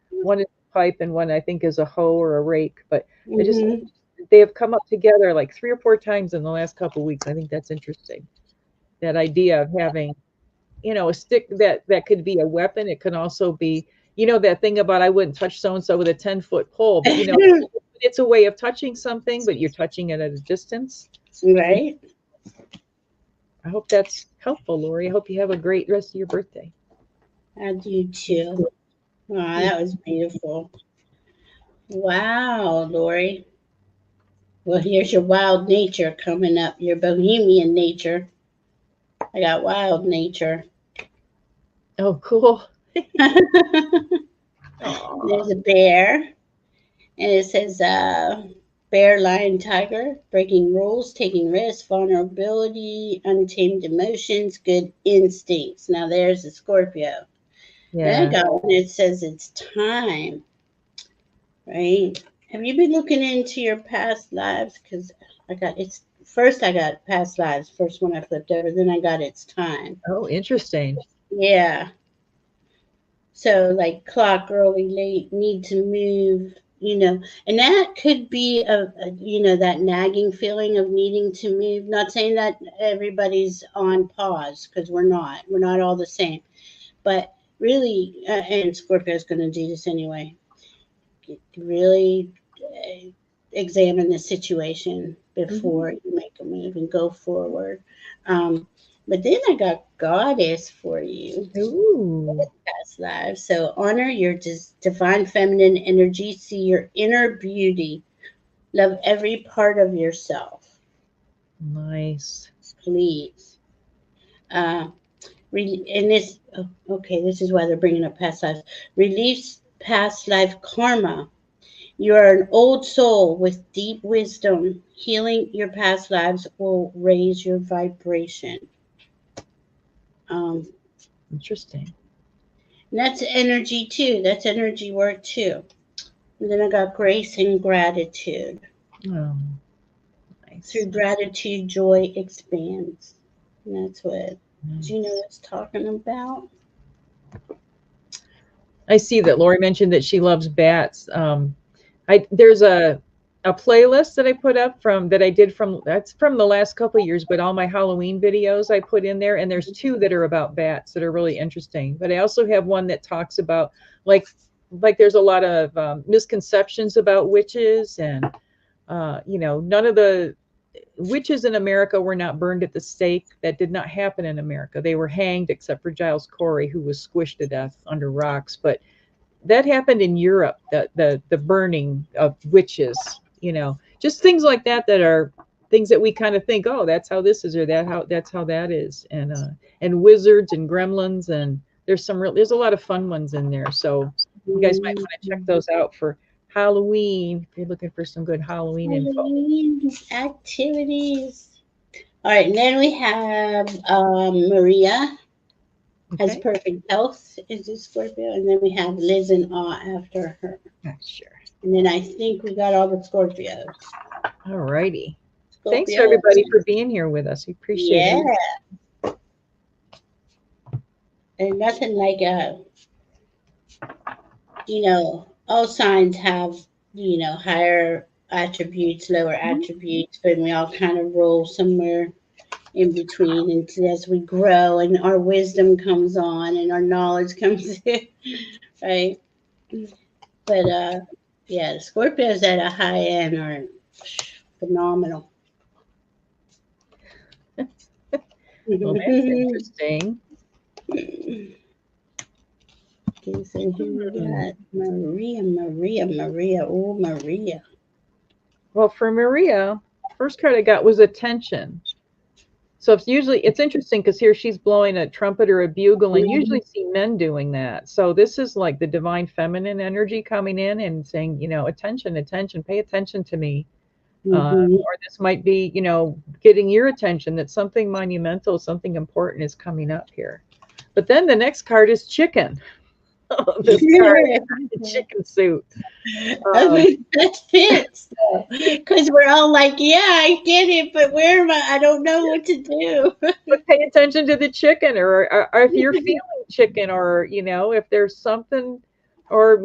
one is a pipe and one I think is a hoe or a rake, but I just, Hmm. they have come up together like 3 or 4 times in the last couple of weeks. I think that's interesting. That idea of having, a stick that could be a weapon. It can also be, that thing about I wouldn't touch so and so with a 10-foot pole, but it's a way of touching something, but you're touching it at a distance. And Right. I hope that's helpful, Lori. I hope you have a great rest of your birthday. I do too. Wow, that was beautiful. Wow, Lori. Well, here's your wild nature coming up, your bohemian nature. I got wild nature. Oh, cool. There's Aw. a bear, and it says bear, lion, tiger, breaking rules, taking risks, vulnerability, untamed emotions, good instincts. Now there's a Scorpio. Then I Yeah. got one that says it's time, right? Have you been looking into your past lives? Because I got past lives, first one I flipped over, then I got it's time. Oh, interesting. Yeah. So like clock early, late, need to move, and that could be that nagging feeling of needing to move. Not saying that everybody's on pause because we're not all the same, but really, and Scorpio's going to do this anyway. Really examine the situation Hmm. before you make a move and go forward. Um, but then I got goddess for you Ooh, past lives. So honor your divine feminine energy, see your inner beauty, love every part of yourself, nice. please. Uh, and this, oh, okay, this is why they're bringing up past lives. Release past life karma. You are an old soul with deep wisdom. Healing your past lives will raise your vibration. Um, Interesting. and that's energy too. That's energy work too. And then I got grace and gratitude. Oh, Through nice. gratitude, joy expands. And that's what Juno Nice. is talking about. I see that Lori mentioned that she loves bats. There's a playlist that I put up from that I did from that's from the last couple of years, but all my Halloween videos I put in there, and there's two that are about bats that are really interesting. But I also have one that talks about like there's a lot of misconceptions about witches, and none of the witches in America were not burned at the stake. That did not happen in America. They were hanged, except for Giles Corey, who was squished to death under rocks. But that happened in Europe. The burning of witches. Just things like that that are things that we kind of think, oh, that's how this is, or that's how that is, and wizards and gremlins, and there's a lot of fun ones in there. So you guys might want to check those out for Halloween if you're looking for some good Halloween info. Halloween activities. All right, and then we have Maria has Okay. perfect health is a Scorpio, and then we have Liz in awe after her. Sure. And then I think we got all the Scorpios. All righty. Thanks Scorpio. everybody for being here with us. We appreciate Yeah. it. And nothing like all signs have, higher attributes, lower attributes, but we all kind of roll somewhere in between. And as we grow and our wisdom comes on and our knowledge comes in, right? But yeah, the Scorpios at a high end are phenomenal. Well, that's interesting. Okay, so here we got Maria. Oh, Maria. Well, for Maria, first card I got was attention. So it's interesting because here she's blowing a trumpet or a bugle, and usually see men doing that. So this is like the divine feminine energy coming in and saying, attention, pay attention to me. Or this might be, getting your attention that something monumental, something important is coming up here. But then the next card is chicken. This card, the chicken suit. That fits because we're all like, yeah, I get it, but where am I? I don't know what to do. But pay attention to the chicken, or if you're feeling chicken, or if there's something, or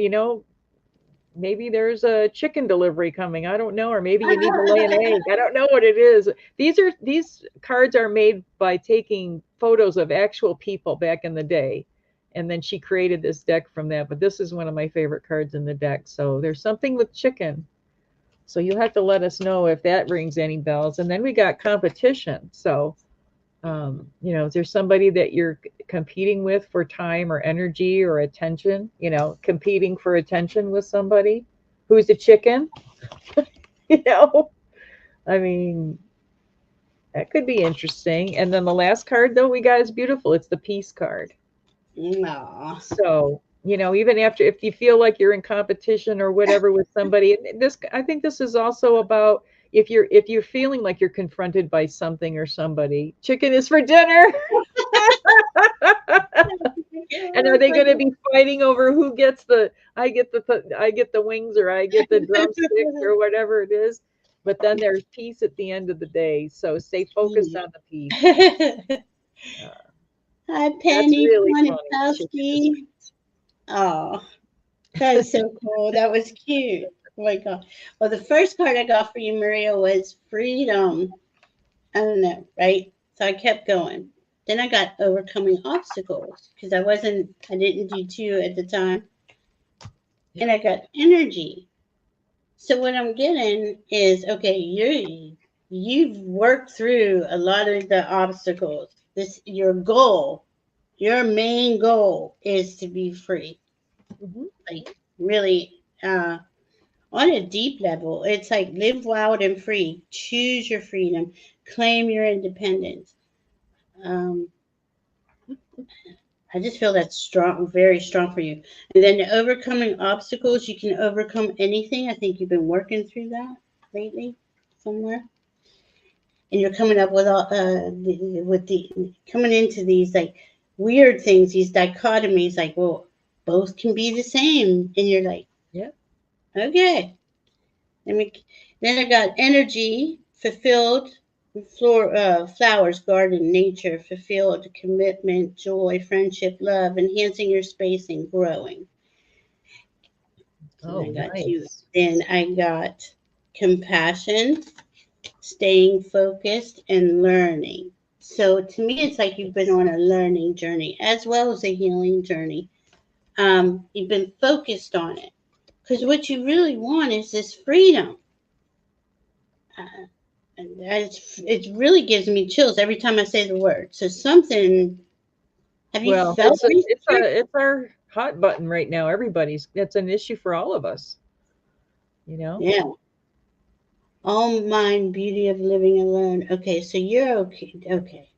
maybe there's a chicken delivery coming. I don't know, or maybe you need to lay an egg. I don't know what it is. These cards are made by taking photos of actual people back in the day. And then she created this deck from that. But this is one of my favorite cards in the deck. So there's something with chicken. So you'll have to let us know if that rings any bells. And then we got competition. So, is there somebody that you're competing with for time or energy or attention? Competing for attention with somebody who's a chicken? I mean, that could be interesting. And then the last card, though, we got is beautiful. It's the peace card. Aww. So, even if you feel like you're in competition or whatever with somebody, I think this is also about if you're feeling like you're confronted by something or somebody, chicken is for dinner. And are they going to be fighting over who gets I get the wings, or I get the drumsticks, or whatever it is? But then there's peace at the end of the day. So stay focused on the peace. Hi, Penny really Ponipowski. Oh, that is so cool. That was cute. Oh my God. Well, the first card I got for you, Maria, was freedom. I don't know, right? So I kept going. Then I got overcoming obstacles because I didn't do two at the time. And I got energy. So what I'm getting is, okay, you've worked through a lot of the obstacles. Your main goal is to be free. Like really, on a deep level, it's like live wild and free. Choose your freedom. Claim your independence. I just feel that's strong, very strong for you. And then overcoming obstacles, you can overcome anything. I think you've been working through that lately somewhere. And you're coming up with coming into these like weird things, these dichotomies, like, well, both can be the same, and you're like, yeah, okay. Then I got energy, fulfilled, flowers, garden, nature, fulfilled, commitment, joy, friendship, love, enhancing your space and growing. Oh, I got nice. you. Then I got compassion, staying focused, and learning. So to me, it's like you've been on a learning journey as well as a healing journey. You've been focused on it because what you really want is this freedom. it really gives me chills every time I say the word. So something. Have you Well, felt research? it's our hot button right now. Everybody's It's an issue for all of us, you know. Yeah. All mind, beauty of living alone. Okay, so you're okay. Okay.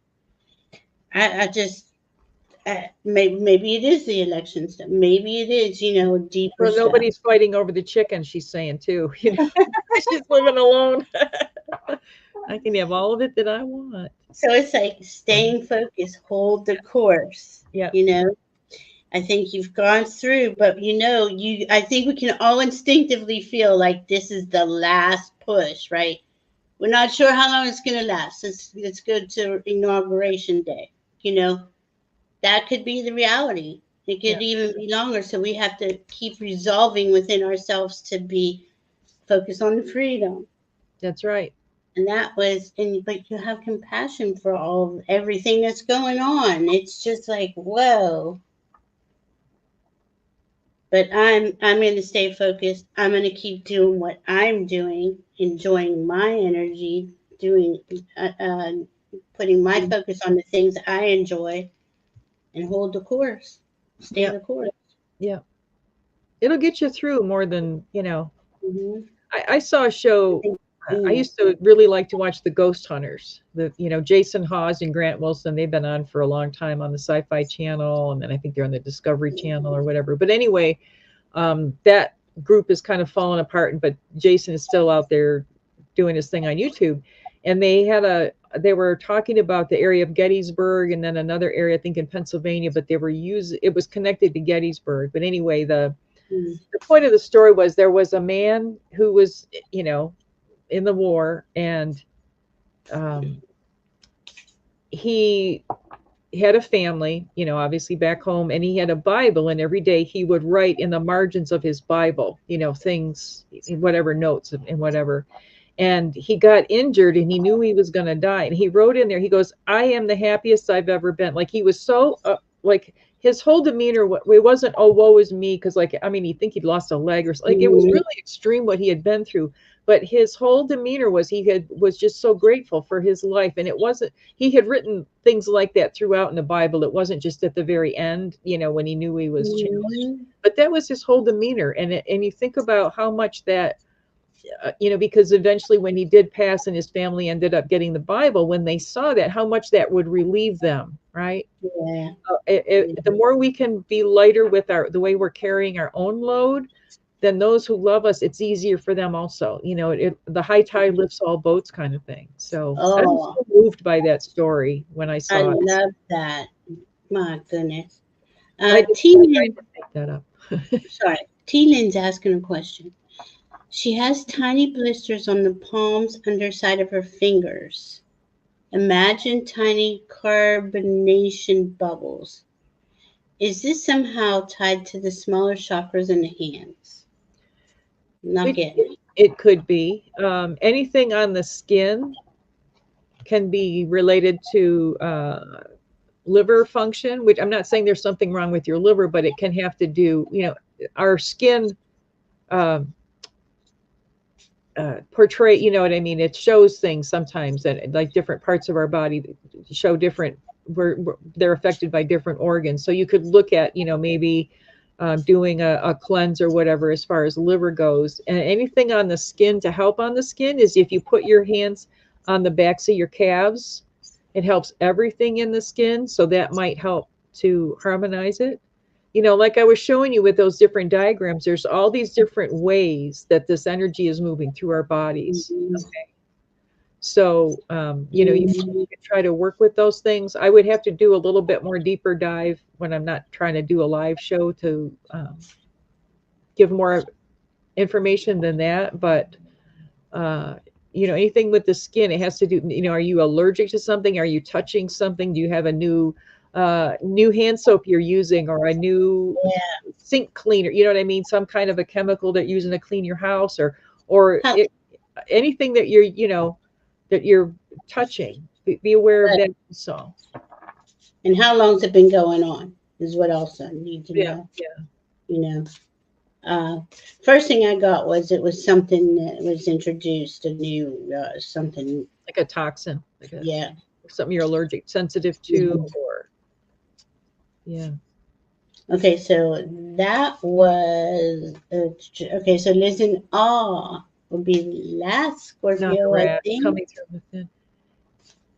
I just maybe it is the election stuff. Maybe it is, deeper Well, stuff. nobody's fighting over the chicken. She's saying too. You know, she's living alone. I can have all of it that I want. So it's like staying focused, hold the course. Yeah, You know, I think you've gone through, but I think we can all instinctively feel like this is the last push, right? We're not sure how long it's going to last. Let's go to inauguration day. You know, that could be the reality. It yeah, could even be longer. So we have to keep resolving within ourselves to be focused on the freedom. that's right. And that was, and but you have compassion for everything that's going on. It's just like, whoa. But I'm going to stay focused. I'm going to keep doing what I'm doing, enjoying my energy, doing, putting my Mm. focus on the things I enjoy, and hold the course. Stay Yeah, the course. yeah. It'll get you through more than you know. Hmm. I saw a I show. think. I Mm, used to really like to watch the Ghost Hunters. Jason Hawes and Grant Wilson. They've been on for a long time on the Sci-Fi Channel, and then I think they're on the Discovery Channel or whatever. But anyway, that group is kind of fallen apart, but Jason is still out there doing his thing on YouTube. And they were talking about the area of Gettysburg and then another area, I think in Pennsylvania, but it was connected to Gettysburg. But anyway, mm, the point of the story was there was a man who was, in the war, and um, he had a family, obviously back home, and he had a Bible, and every day he would write in the margins of his Bible, things, whatever notes and whatever. And he got injured and he knew he was going to die. And he wrote in there, he goes, I am the happiest I've ever been. Like he was so, like his whole demeanor, it wasn't, oh, woe is me. Cause like, I mean, you think he'd lost a leg or like, it was mm, really extreme what he had been through. But his whole demeanor was just so grateful for his life. And it wasn't, he had written things like that throughout in the Bible. It wasn't just at the very end, when he knew he was challenged, mm, but that was his whole demeanor. And you think about how much that, because eventually when he did pass and his family ended up getting the Bible, when they saw that, how much that would relieve them, right? yeah. The more we can be lighter with the way we're carrying our own load, then those who love us, it's easier for them also. The high tide lifts all boats kind of thing. So I was Oh, so moved by that story when I I saw it. love that. My goodness. I tried T-Lynn, to make that up. sorry. T-Lynn's asking a question. She has tiny blisters on the palms underside of her fingers. Imagine tiny carbonation bubbles. Is this somehow tied to the smaller chakras in the hands? Not It, getting it. it could be anything on the skin can be related to liver function, which I'm not saying there's something wrong with your liver, but it can have to do, our skin um, portray, you know what I mean? It shows things sometimes that like different parts of our body show different, they're affected by different organs. So you could look at, maybe doing a cleanse or whatever as far as liver goes. And anything on the skin to help on the skin is if you put your hands on the backs of your calves, it helps everything in the skin. So that might help to harmonize it. Like I was showing you with those different diagrams, there's all these different ways that this energy is moving through our bodies. Mhm. Okay. So, Mhm. you can try to work with those things. I would have to do a little bit more deeper dive when I'm not trying to do a live show to give more information than that. But, uh, anything with the skin, it has to do, are you allergic to something? Are you touching something? Do you have a new hand soap you're using or a new Yeah. sink cleaner? You know what I mean? Some kind of a chemical that you're using to clean your house or How, anything that that you're touching. Be aware of but, that also. and how long's it been going on? Is what else I need to Yeah, know. yeah. You know. Uh, First thing I got was it was something that was introduced, a new something. Like a toxin, like a Yeah. something you're allergic, sensitive to, Mhm. or yeah. Okay, so that was okay. So Liz in awe would be the last Not the Scorpio, I rats think. coming through within.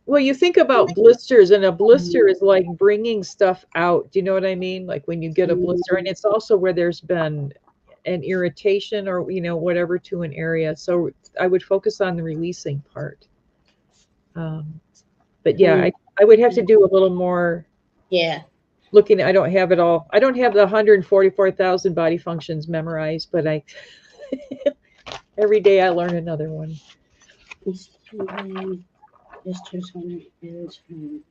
Well, you think about blisters, and a blister is like bringing stuff out. Do you know what I mean? Like when you get a blister, and it's also where there's been an irritation or whatever to an area. So I would focus on the releasing part. Um, but yeah, Mm, I would have to do a little more yeah. looking. I don't have it all. I don't have the 144,000 body functions memorized, but I every day I learn another one. Sisters when it is from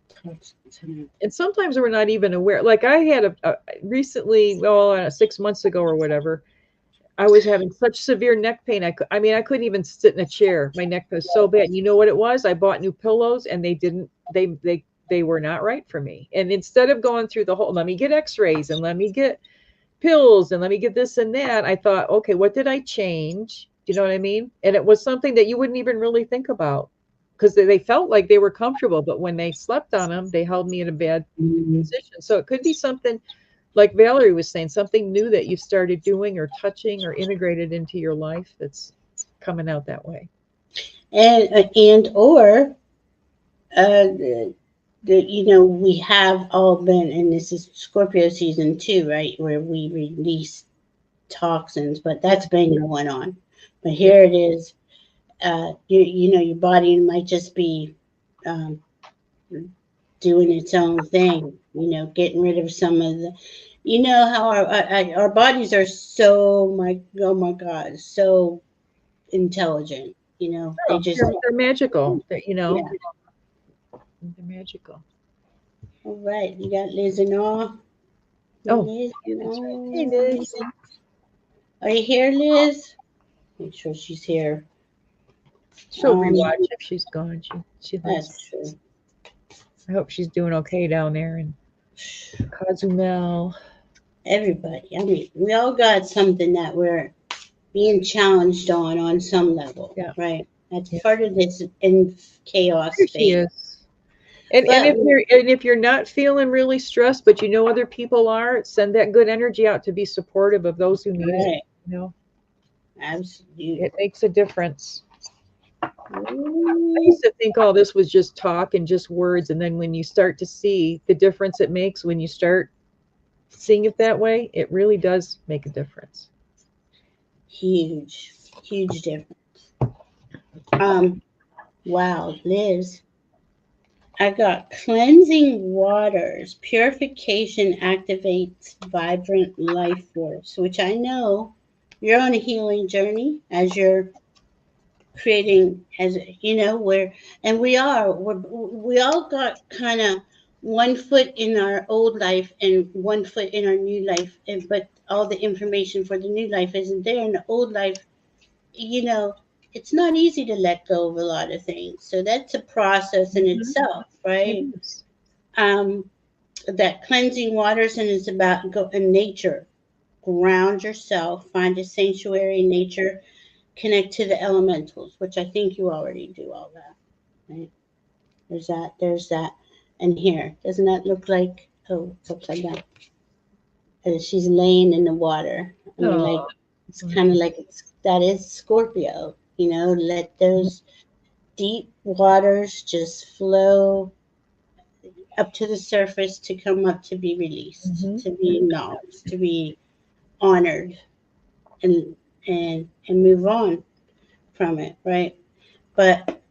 toxins. And sometimes we're not even aware. Like I had a recently, well, 6 months ago or whatever, I was having such severe neck pain. I mean, I couldn't even sit in a chair. My neck was so bad. You know what it was? I bought new pillows, and they didn't. They were not right for me. And instead of going through the whole, let me get X-rays and let me get pills and let me get this and that, I thought, okay, what did I change? Do you know what I mean? And it was something that you wouldn't even really think about because they felt like they were comfortable, but when they slept on them, they held me in a bad Mm. position. So it could be something like Valerie was saying, something new that you started doing or touching or integrated into your life that's coming out that way. And or we have all been, and this is Scorpio season too, right? Where we release toxins, but that's been going on. But Yeah. here it is. Your body might just be um, doing its own thing. Getting rid of some of the. You know how our bodies are so oh my God, so intelligent. They Oh, just they're magical. yeah. They're magical. All right, you got Liz and all. Oh, Liz yeah, and that's right. Hey, all. Liz. Are you here, Liz? Make sure she's here. She'll Um, rewatch if she's gone. She that's likes. true. I hope she's doing okay down there in Cozumel. Everybody. I mean, we all got something that we're being challenged on some level, Yeah, right? That's yeah. part of this in chaos There she space. is. And But if you're not feeling really stressed, but you know other people are, send that good energy out to be supportive of those who need it. right, You know, absolutely. it makes a difference. I Ooh, used to think all this was just talk and just words, and then when you start to see the difference it makes when you start seeing it that way, it really does make a difference. huge, huge difference. Um, wow, Liz. I got cleansing waters. Purification activates vibrant life force, which I know you're on a healing journey as you're creating, as where, and we all got kind of one foot in our old life and one foot in our new life, but all the information for the new life isn't there. In the old life, you know, it's not easy to let go of a lot of things. So that's a process in Mhm. itself, It right? is. um, that cleansing waters, and it's about go in nature. Ground yourself, find a sanctuary in nature, connect to the elementals, which I think you already do all that. Right? There's that, and here, doesn't that look like? Oh, it's upside down. She's laying in the water. I mean, like Oh, it's kind of like that is Scorpio. Let those deep waters just flow up to the surface to come up to be released, hmm to be acknowledged, to be honored, and and move on from it, right? But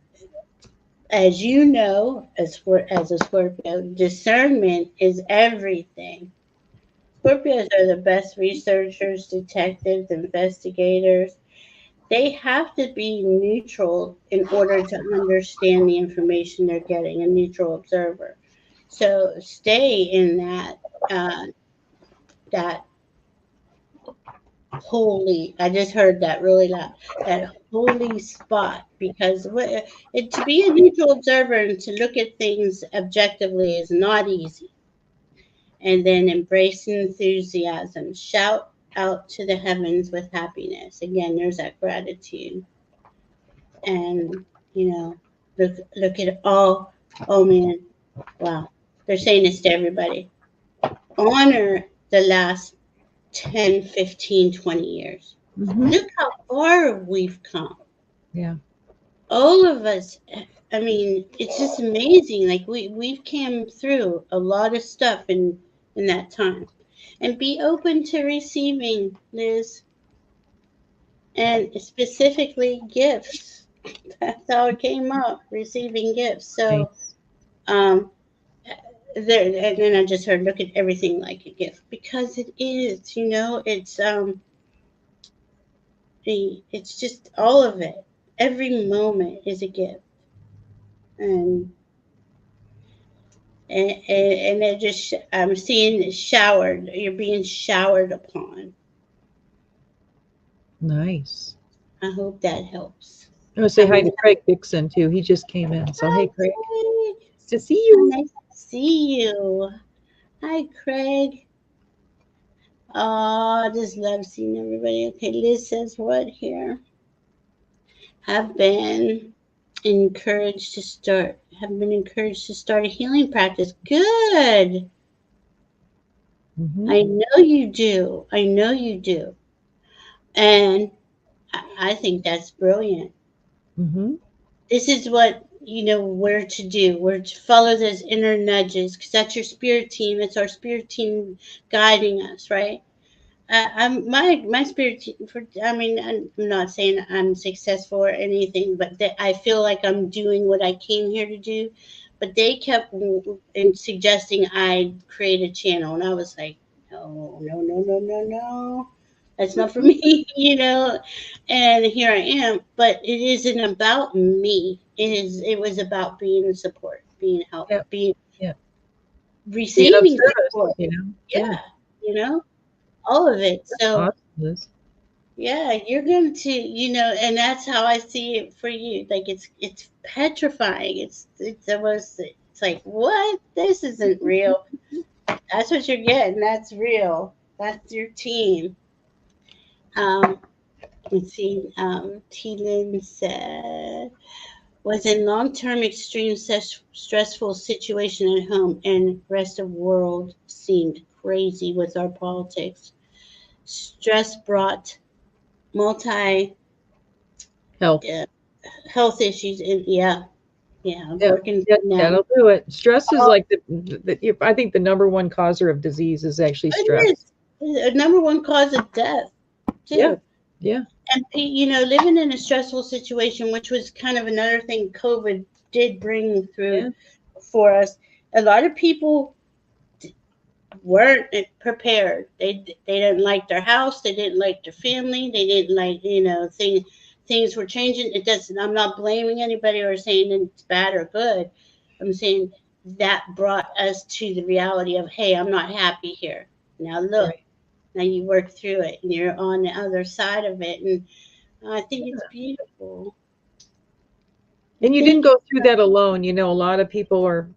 as you know, as a Scorpio, discernment is everything. Scorpios are the best researchers, detectives, investigators. They have to be neutral in order to understand the information they're getting, a neutral observer. So stay in that holy. I just heard that really loud. That holy spot, because to be a neutral observer and to look at things objectively is not easy. And then embrace enthusiasm. Shout. out to the heavens with happiness. Again, there's that gratitude. And, you know, look at all, oh man, wow. They're saying this to everybody. Honor the last 10, 15, 20 years. Hmm. Look how far we've come. Yeah. All of us, I mean, it's just amazing. Like we've came through a lot of stuff in that time. And be open to receiving, Liz, and specifically gifts. That's how it came up, receiving gifts. So, Nice. um, there, and then I just heard, look at everything like a gift because it is. You know, it's just all of it. Every moment is a gift, and and it just I'm seeing it showered. You're being showered upon. Nice. I hope that helps. I want to say I hi mean, to Craig Dixon too. He just came in. So hi, hey, Craig. Craig. Nice to see So you. nice to see you. Hi, Craig. Oh, I just love seeing everybody. Okay, Liz says what here? Have been have been encouraged to start a healing practice. Good. Hmm. I know you do. I know you do. And I think that's brilliant. Hmm. This is what you know where to do. Where to follow those inner nudges because that's your spirit team. It's our spirit team guiding us, right? I'm my spirit for. I mean, I'm not saying I'm successful or anything, but that I feel like I'm doing what I came here to do. But they kept suggesting I create a channel, and I was like, no, no, no, no, no, no, that's not for me, you know. And here I am. But it isn't about me. It is. It was about being a support, being help, Yeah. being Yeah. Being of receiving service, support. you know? Yeah. Yeah, you know, all of it. That's So awesome, Liz. yeah, you're going to, you know, and that's how I see it for you. Like it's petrifying. It's almost it's like what? This isn't real. That's what you're getting. That's real. That's your team. Um, let's see. T. Lynn said was in long-term extreme stressful situation at home and rest of world seemed crazy with our politics. Stress brought multi Health. uh, health issues and yeah, yeah, I'm Yeah. working Yeah. through now. That'll do it. Stress is Oh, like I think the number one causer of disease is actually it stress. is a number one cause of death Yeah. too. Yeah. And you know, living in a stressful situation, which was kind of another thing COVID did bring through Yeah. for us. A lot of people weren't prepared. They didn't like their house. They didn't like their family. They didn't like things were changing. It doesn't. I'm not blaming anybody or saying it's bad or good. I'm saying that brought us to the reality of hey, I'm not happy here. Now look, Right. now you work through it and you're on the other side of it, and I think it's beautiful. I And you didn't think go through that alone. You know, a lot of people are,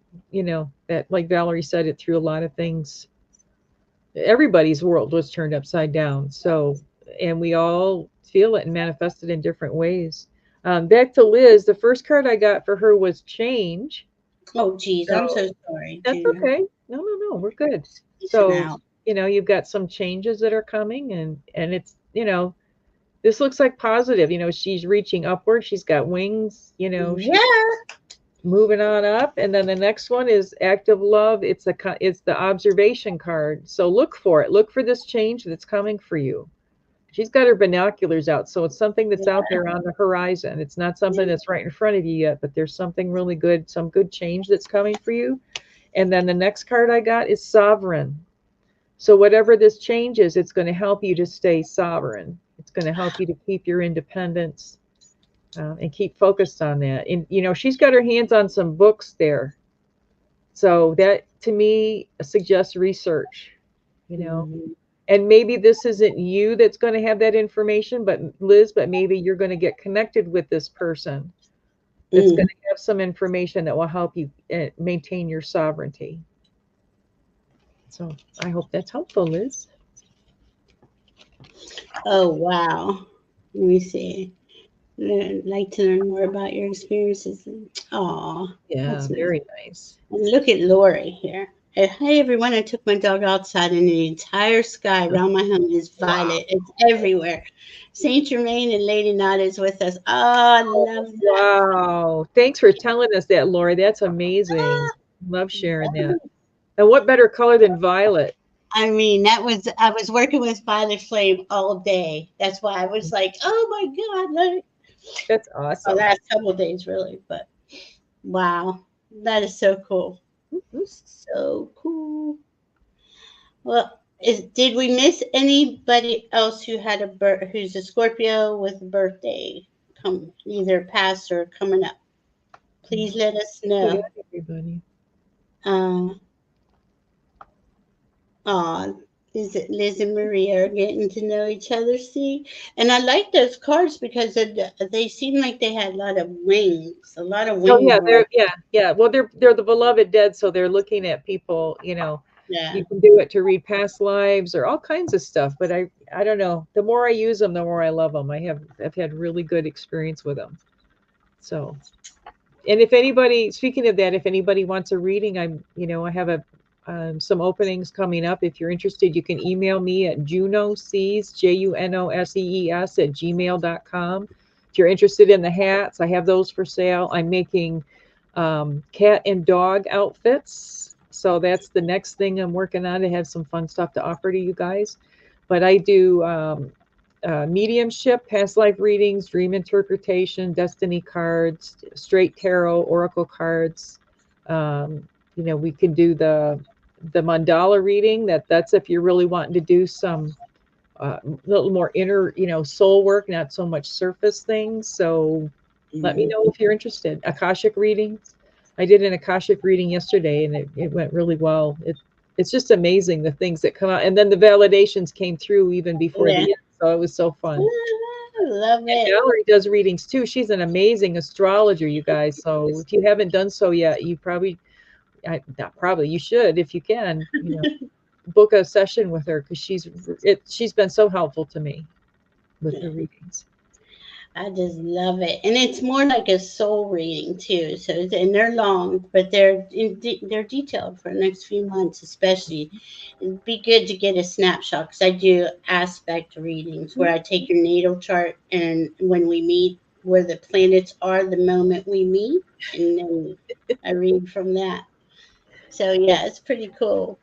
that like Valerie said, it through a lot of things. Everybody's world was turned upside down. So, and we all feel it and manifest it in different ways. Back to Liz, the first card I got for her was change. oh geez, I'm So so sorry, that's Juno. okay. No, no, no, we're good. Listen So, out. you've got some changes that are coming and it's, this looks like positive. She's reaching upward. She's got wings, she's Yeah. moving on up. And then the next one is active love. It's the observation card. So look for it. Look for this change that's coming for you. She's got her binoculars out, so it's something that's out there on the horizon. It's not something that's right in front of you yet, but there's something really good, some good change that's coming for you. And then the next card I got is sovereign. So whatever this change is, it's going to help you to stay sovereign. It's going to help you to keep your independence, and keep focused on that. And she's got her hands on some books there, so that to me suggests research. You know, Mhm. and maybe this isn't you that's going to have that information, but Liz, but maybe you're going to get connected with this person that's Mm. going to have some information that will help you maintain your sovereignty. So I hope that's helpful, Liz. Oh, wow. Let me see. Like to learn more about your experiences. Oh, Yeah, that's nice. very nice. And look at Lori here. Hey everyone, I took my dog outside and the entire sky around my home is Wow. violet. It's everywhere. Saint Germain and Lady Nada is with us. Oh, I Oh, love that. wow. Thanks for telling us that, Lori. That's amazing. Love sharing that. And what better color than violet? I mean, I was working with Violet Flame all day. That's why I was like, oh my God, look. That's Oh, awesome. last couple of days really, but wow. That is so cool. Mhm. So cool. Well, did we miss anybody else who's a Scorpio with a birthday come either past or coming up? Please let us We got know. everybody. Uh, aw, Liz and Maria are getting to know each other. See, and I like those cards because they seem like they had a lot of Oh wings yeah, on. yeah. Well, they're the beloved dead, so they're looking at people. Yeah, You can do it to read past lives or all kinds of stuff. But I don't know. The more I use them, the more I love them. I've had really good experience with them. So, and if anybody, speaking of that, if anybody wants a reading, I have some openings coming up. If you're interested, you can email me at junosees at gmail.com. If you're interested in the hats, I have those for sale. I'm making cat and dog outfits. So that's the next thing I'm working on to have some fun stuff to offer to you guys. But I do mediumship, past life readings, dream interpretation, destiny cards, straight tarot, oracle cards. We can do the mandala reading. That's if you're really wanting to do some little more inner, soul work, not so much surface things. So let me mm, know if you're interested. Akashic readings. I did an Akashic reading yesterday, and it went really well. It's just amazing the things that come out, and then the validations came through even before the yeah. end. So it was so fun. Ah, love And it. Valerie does readings too. She's an amazing astrologer, you guys. So if you haven't done so yet, not probably, you should if you can. Book a session with her because she's been so helpful to me with her readings. I just love it, and it's more like a soul reading too. So, and they're long, but they're detailed for the next few months, especially. It'd be good to get a snapshot because I do aspect readings where I take your natal chart and when we meet, where the planets are the moment we meet, and then I read from that. So yeah, it's pretty cool.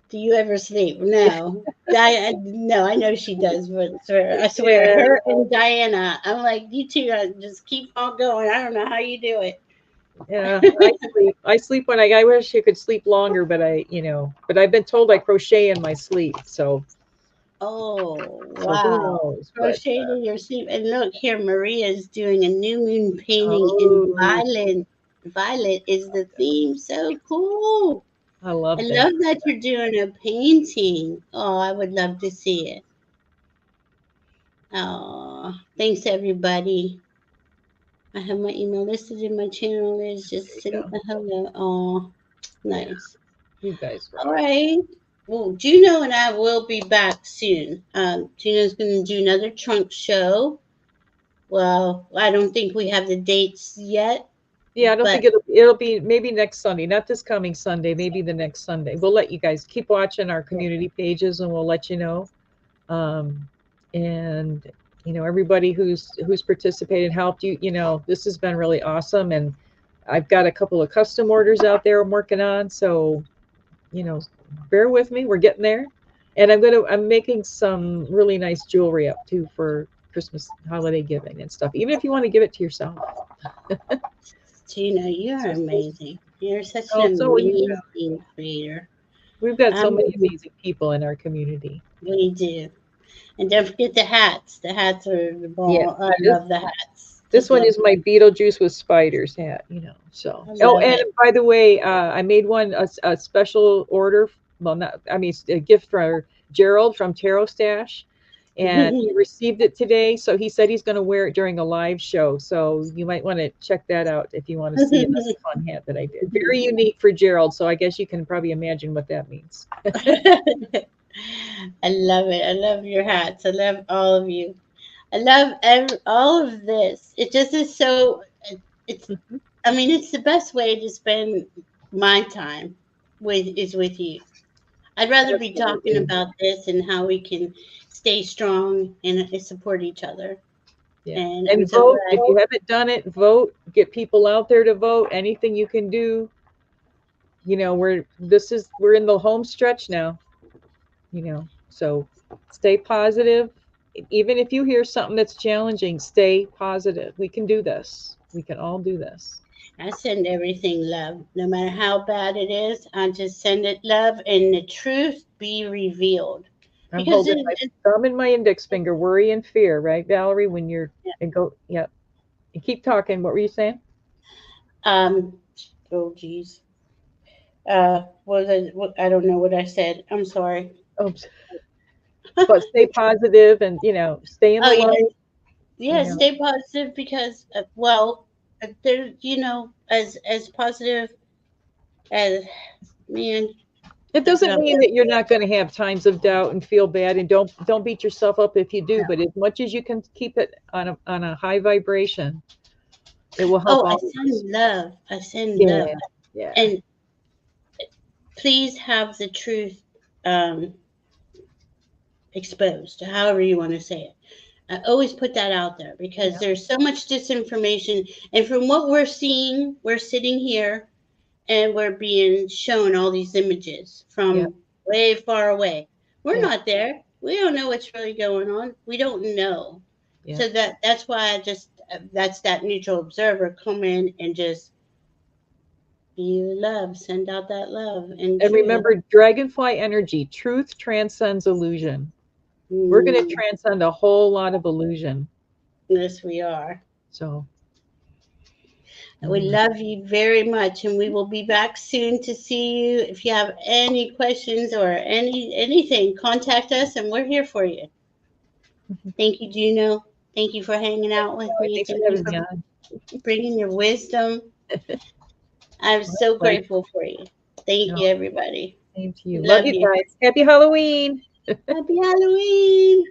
Do you ever sleep? No. No, I know she does, but I swear, Yeah, her and Diana, I'm like, you two just keep on going. I don't know how you do it. yeah. I sleep when I wish I could sleep longer, but I've been told I crochet in my sleep. Oh, So who wow. knows? But Crocheted in your sleep. And look here, Maria is doing a new moon painting in oh, violet. Violet is the theme. So cool. I I love that. love that you're doing a painting. Oh, I would love to see it. Oh, thanks everybody. I have my email listed in my channel. Is There just you send go. a hello. Oh, Yeah, nice. you guys All rock. right. Well, Juno and I will be back soon. Juno's going to do another trunk show. Well, I don't think we have the dates yet, Yeah, I don't but think it'll be maybe next Sunday, not this coming Sunday, maybe the next Sunday. We'll let you guys keep watching our community pages, and we'll let you know. Um, and everybody who's participated, helped you. This has been really awesome, and I've got a couple of custom orders out there I'm working on. So you know, bear with me. We're getting there, and I'm making some really nice jewelry up too for Christmas holiday giving and stuff. Even if you want to give it to yourself. Juno, you are So, amazing. You're such an oh, so are you. amazing creator. We've got so I'm, many amazing people in our community. we do. And don't forget the hats. The hats are the Yeah. ball. I This, love the hats. this Just one love is my Beetlejuice with spiders hat. So, I oh, love and it. by the way, I made a special order. Well, not, I mean, a gift for Gerald from Tarot Stash, and he received it today. So he said he's going to wear it during a live show. So you might want to check that out if you want to see this fun hat that I did. Very unique for Gerald. So I guess you can probably imagine what that means. I love it. I love your hats. I love all of you. I love all of this. It just is so. It's. I mean, it's the best way to spend my time with you. I'd rather be talking Absolutely. about this and how we can stay strong and support each other. Yeah. And I'm And so vote. If glad. you haven't done it, vote. Get people out there to vote. Anything you can do. We're in the home stretch now. So stay positive. Even if you hear something that's challenging, stay positive. We can do this. We can all do this. I send everything love, no matter how bad it is. I just send it love, and the truth be revealed. I'm Because holding my thumb and my index finger, worry and fear, right, Valerie? When you're and go, yeah. And keep talking. What were you saying? um, oh geez, I don't know what I said. I'm sorry. Oops. But stay positive and stay in Oh the yeah, light. You yeah. know, Stay positive because, well, there, as positive as man. it That's doesn't not. mean that you're not going to have times of doubt and feel bad, and don't beat yourself up if you do. No. But as much as you can keep it on a high vibration, it will help Oh, I all of us. send love. I send Yeah, love, yeah, and please have the truth um, exposed, however you want to say it. I always put that out there because yeah, there's so much disinformation. And from what we're seeing, we're sitting here and we're being shown all these images yeah, from way far away. We're yeah, not there. We don't know what's really going on. We don't know. yeah. So that's why I just that's that neutral observer come in and just be love, send out that love and And truth. remember, dragonfly energy, truth transcends illusion. We're going to Mm, transcend a whole lot of illusion. yes, we are. So, We anyway. love you very much, and we will be back soon to see you. If you have any questions or anything, contact us, and we're here for you. Thank you, Juno. Thank you for hanging out with me. Thanks for Thank you having for me on. bringing your wisdom. I'm My so pleasure. grateful for you. Thank No, you, everybody. same to you. Love Love you you. guys. Happy Halloween. Happy Halloween.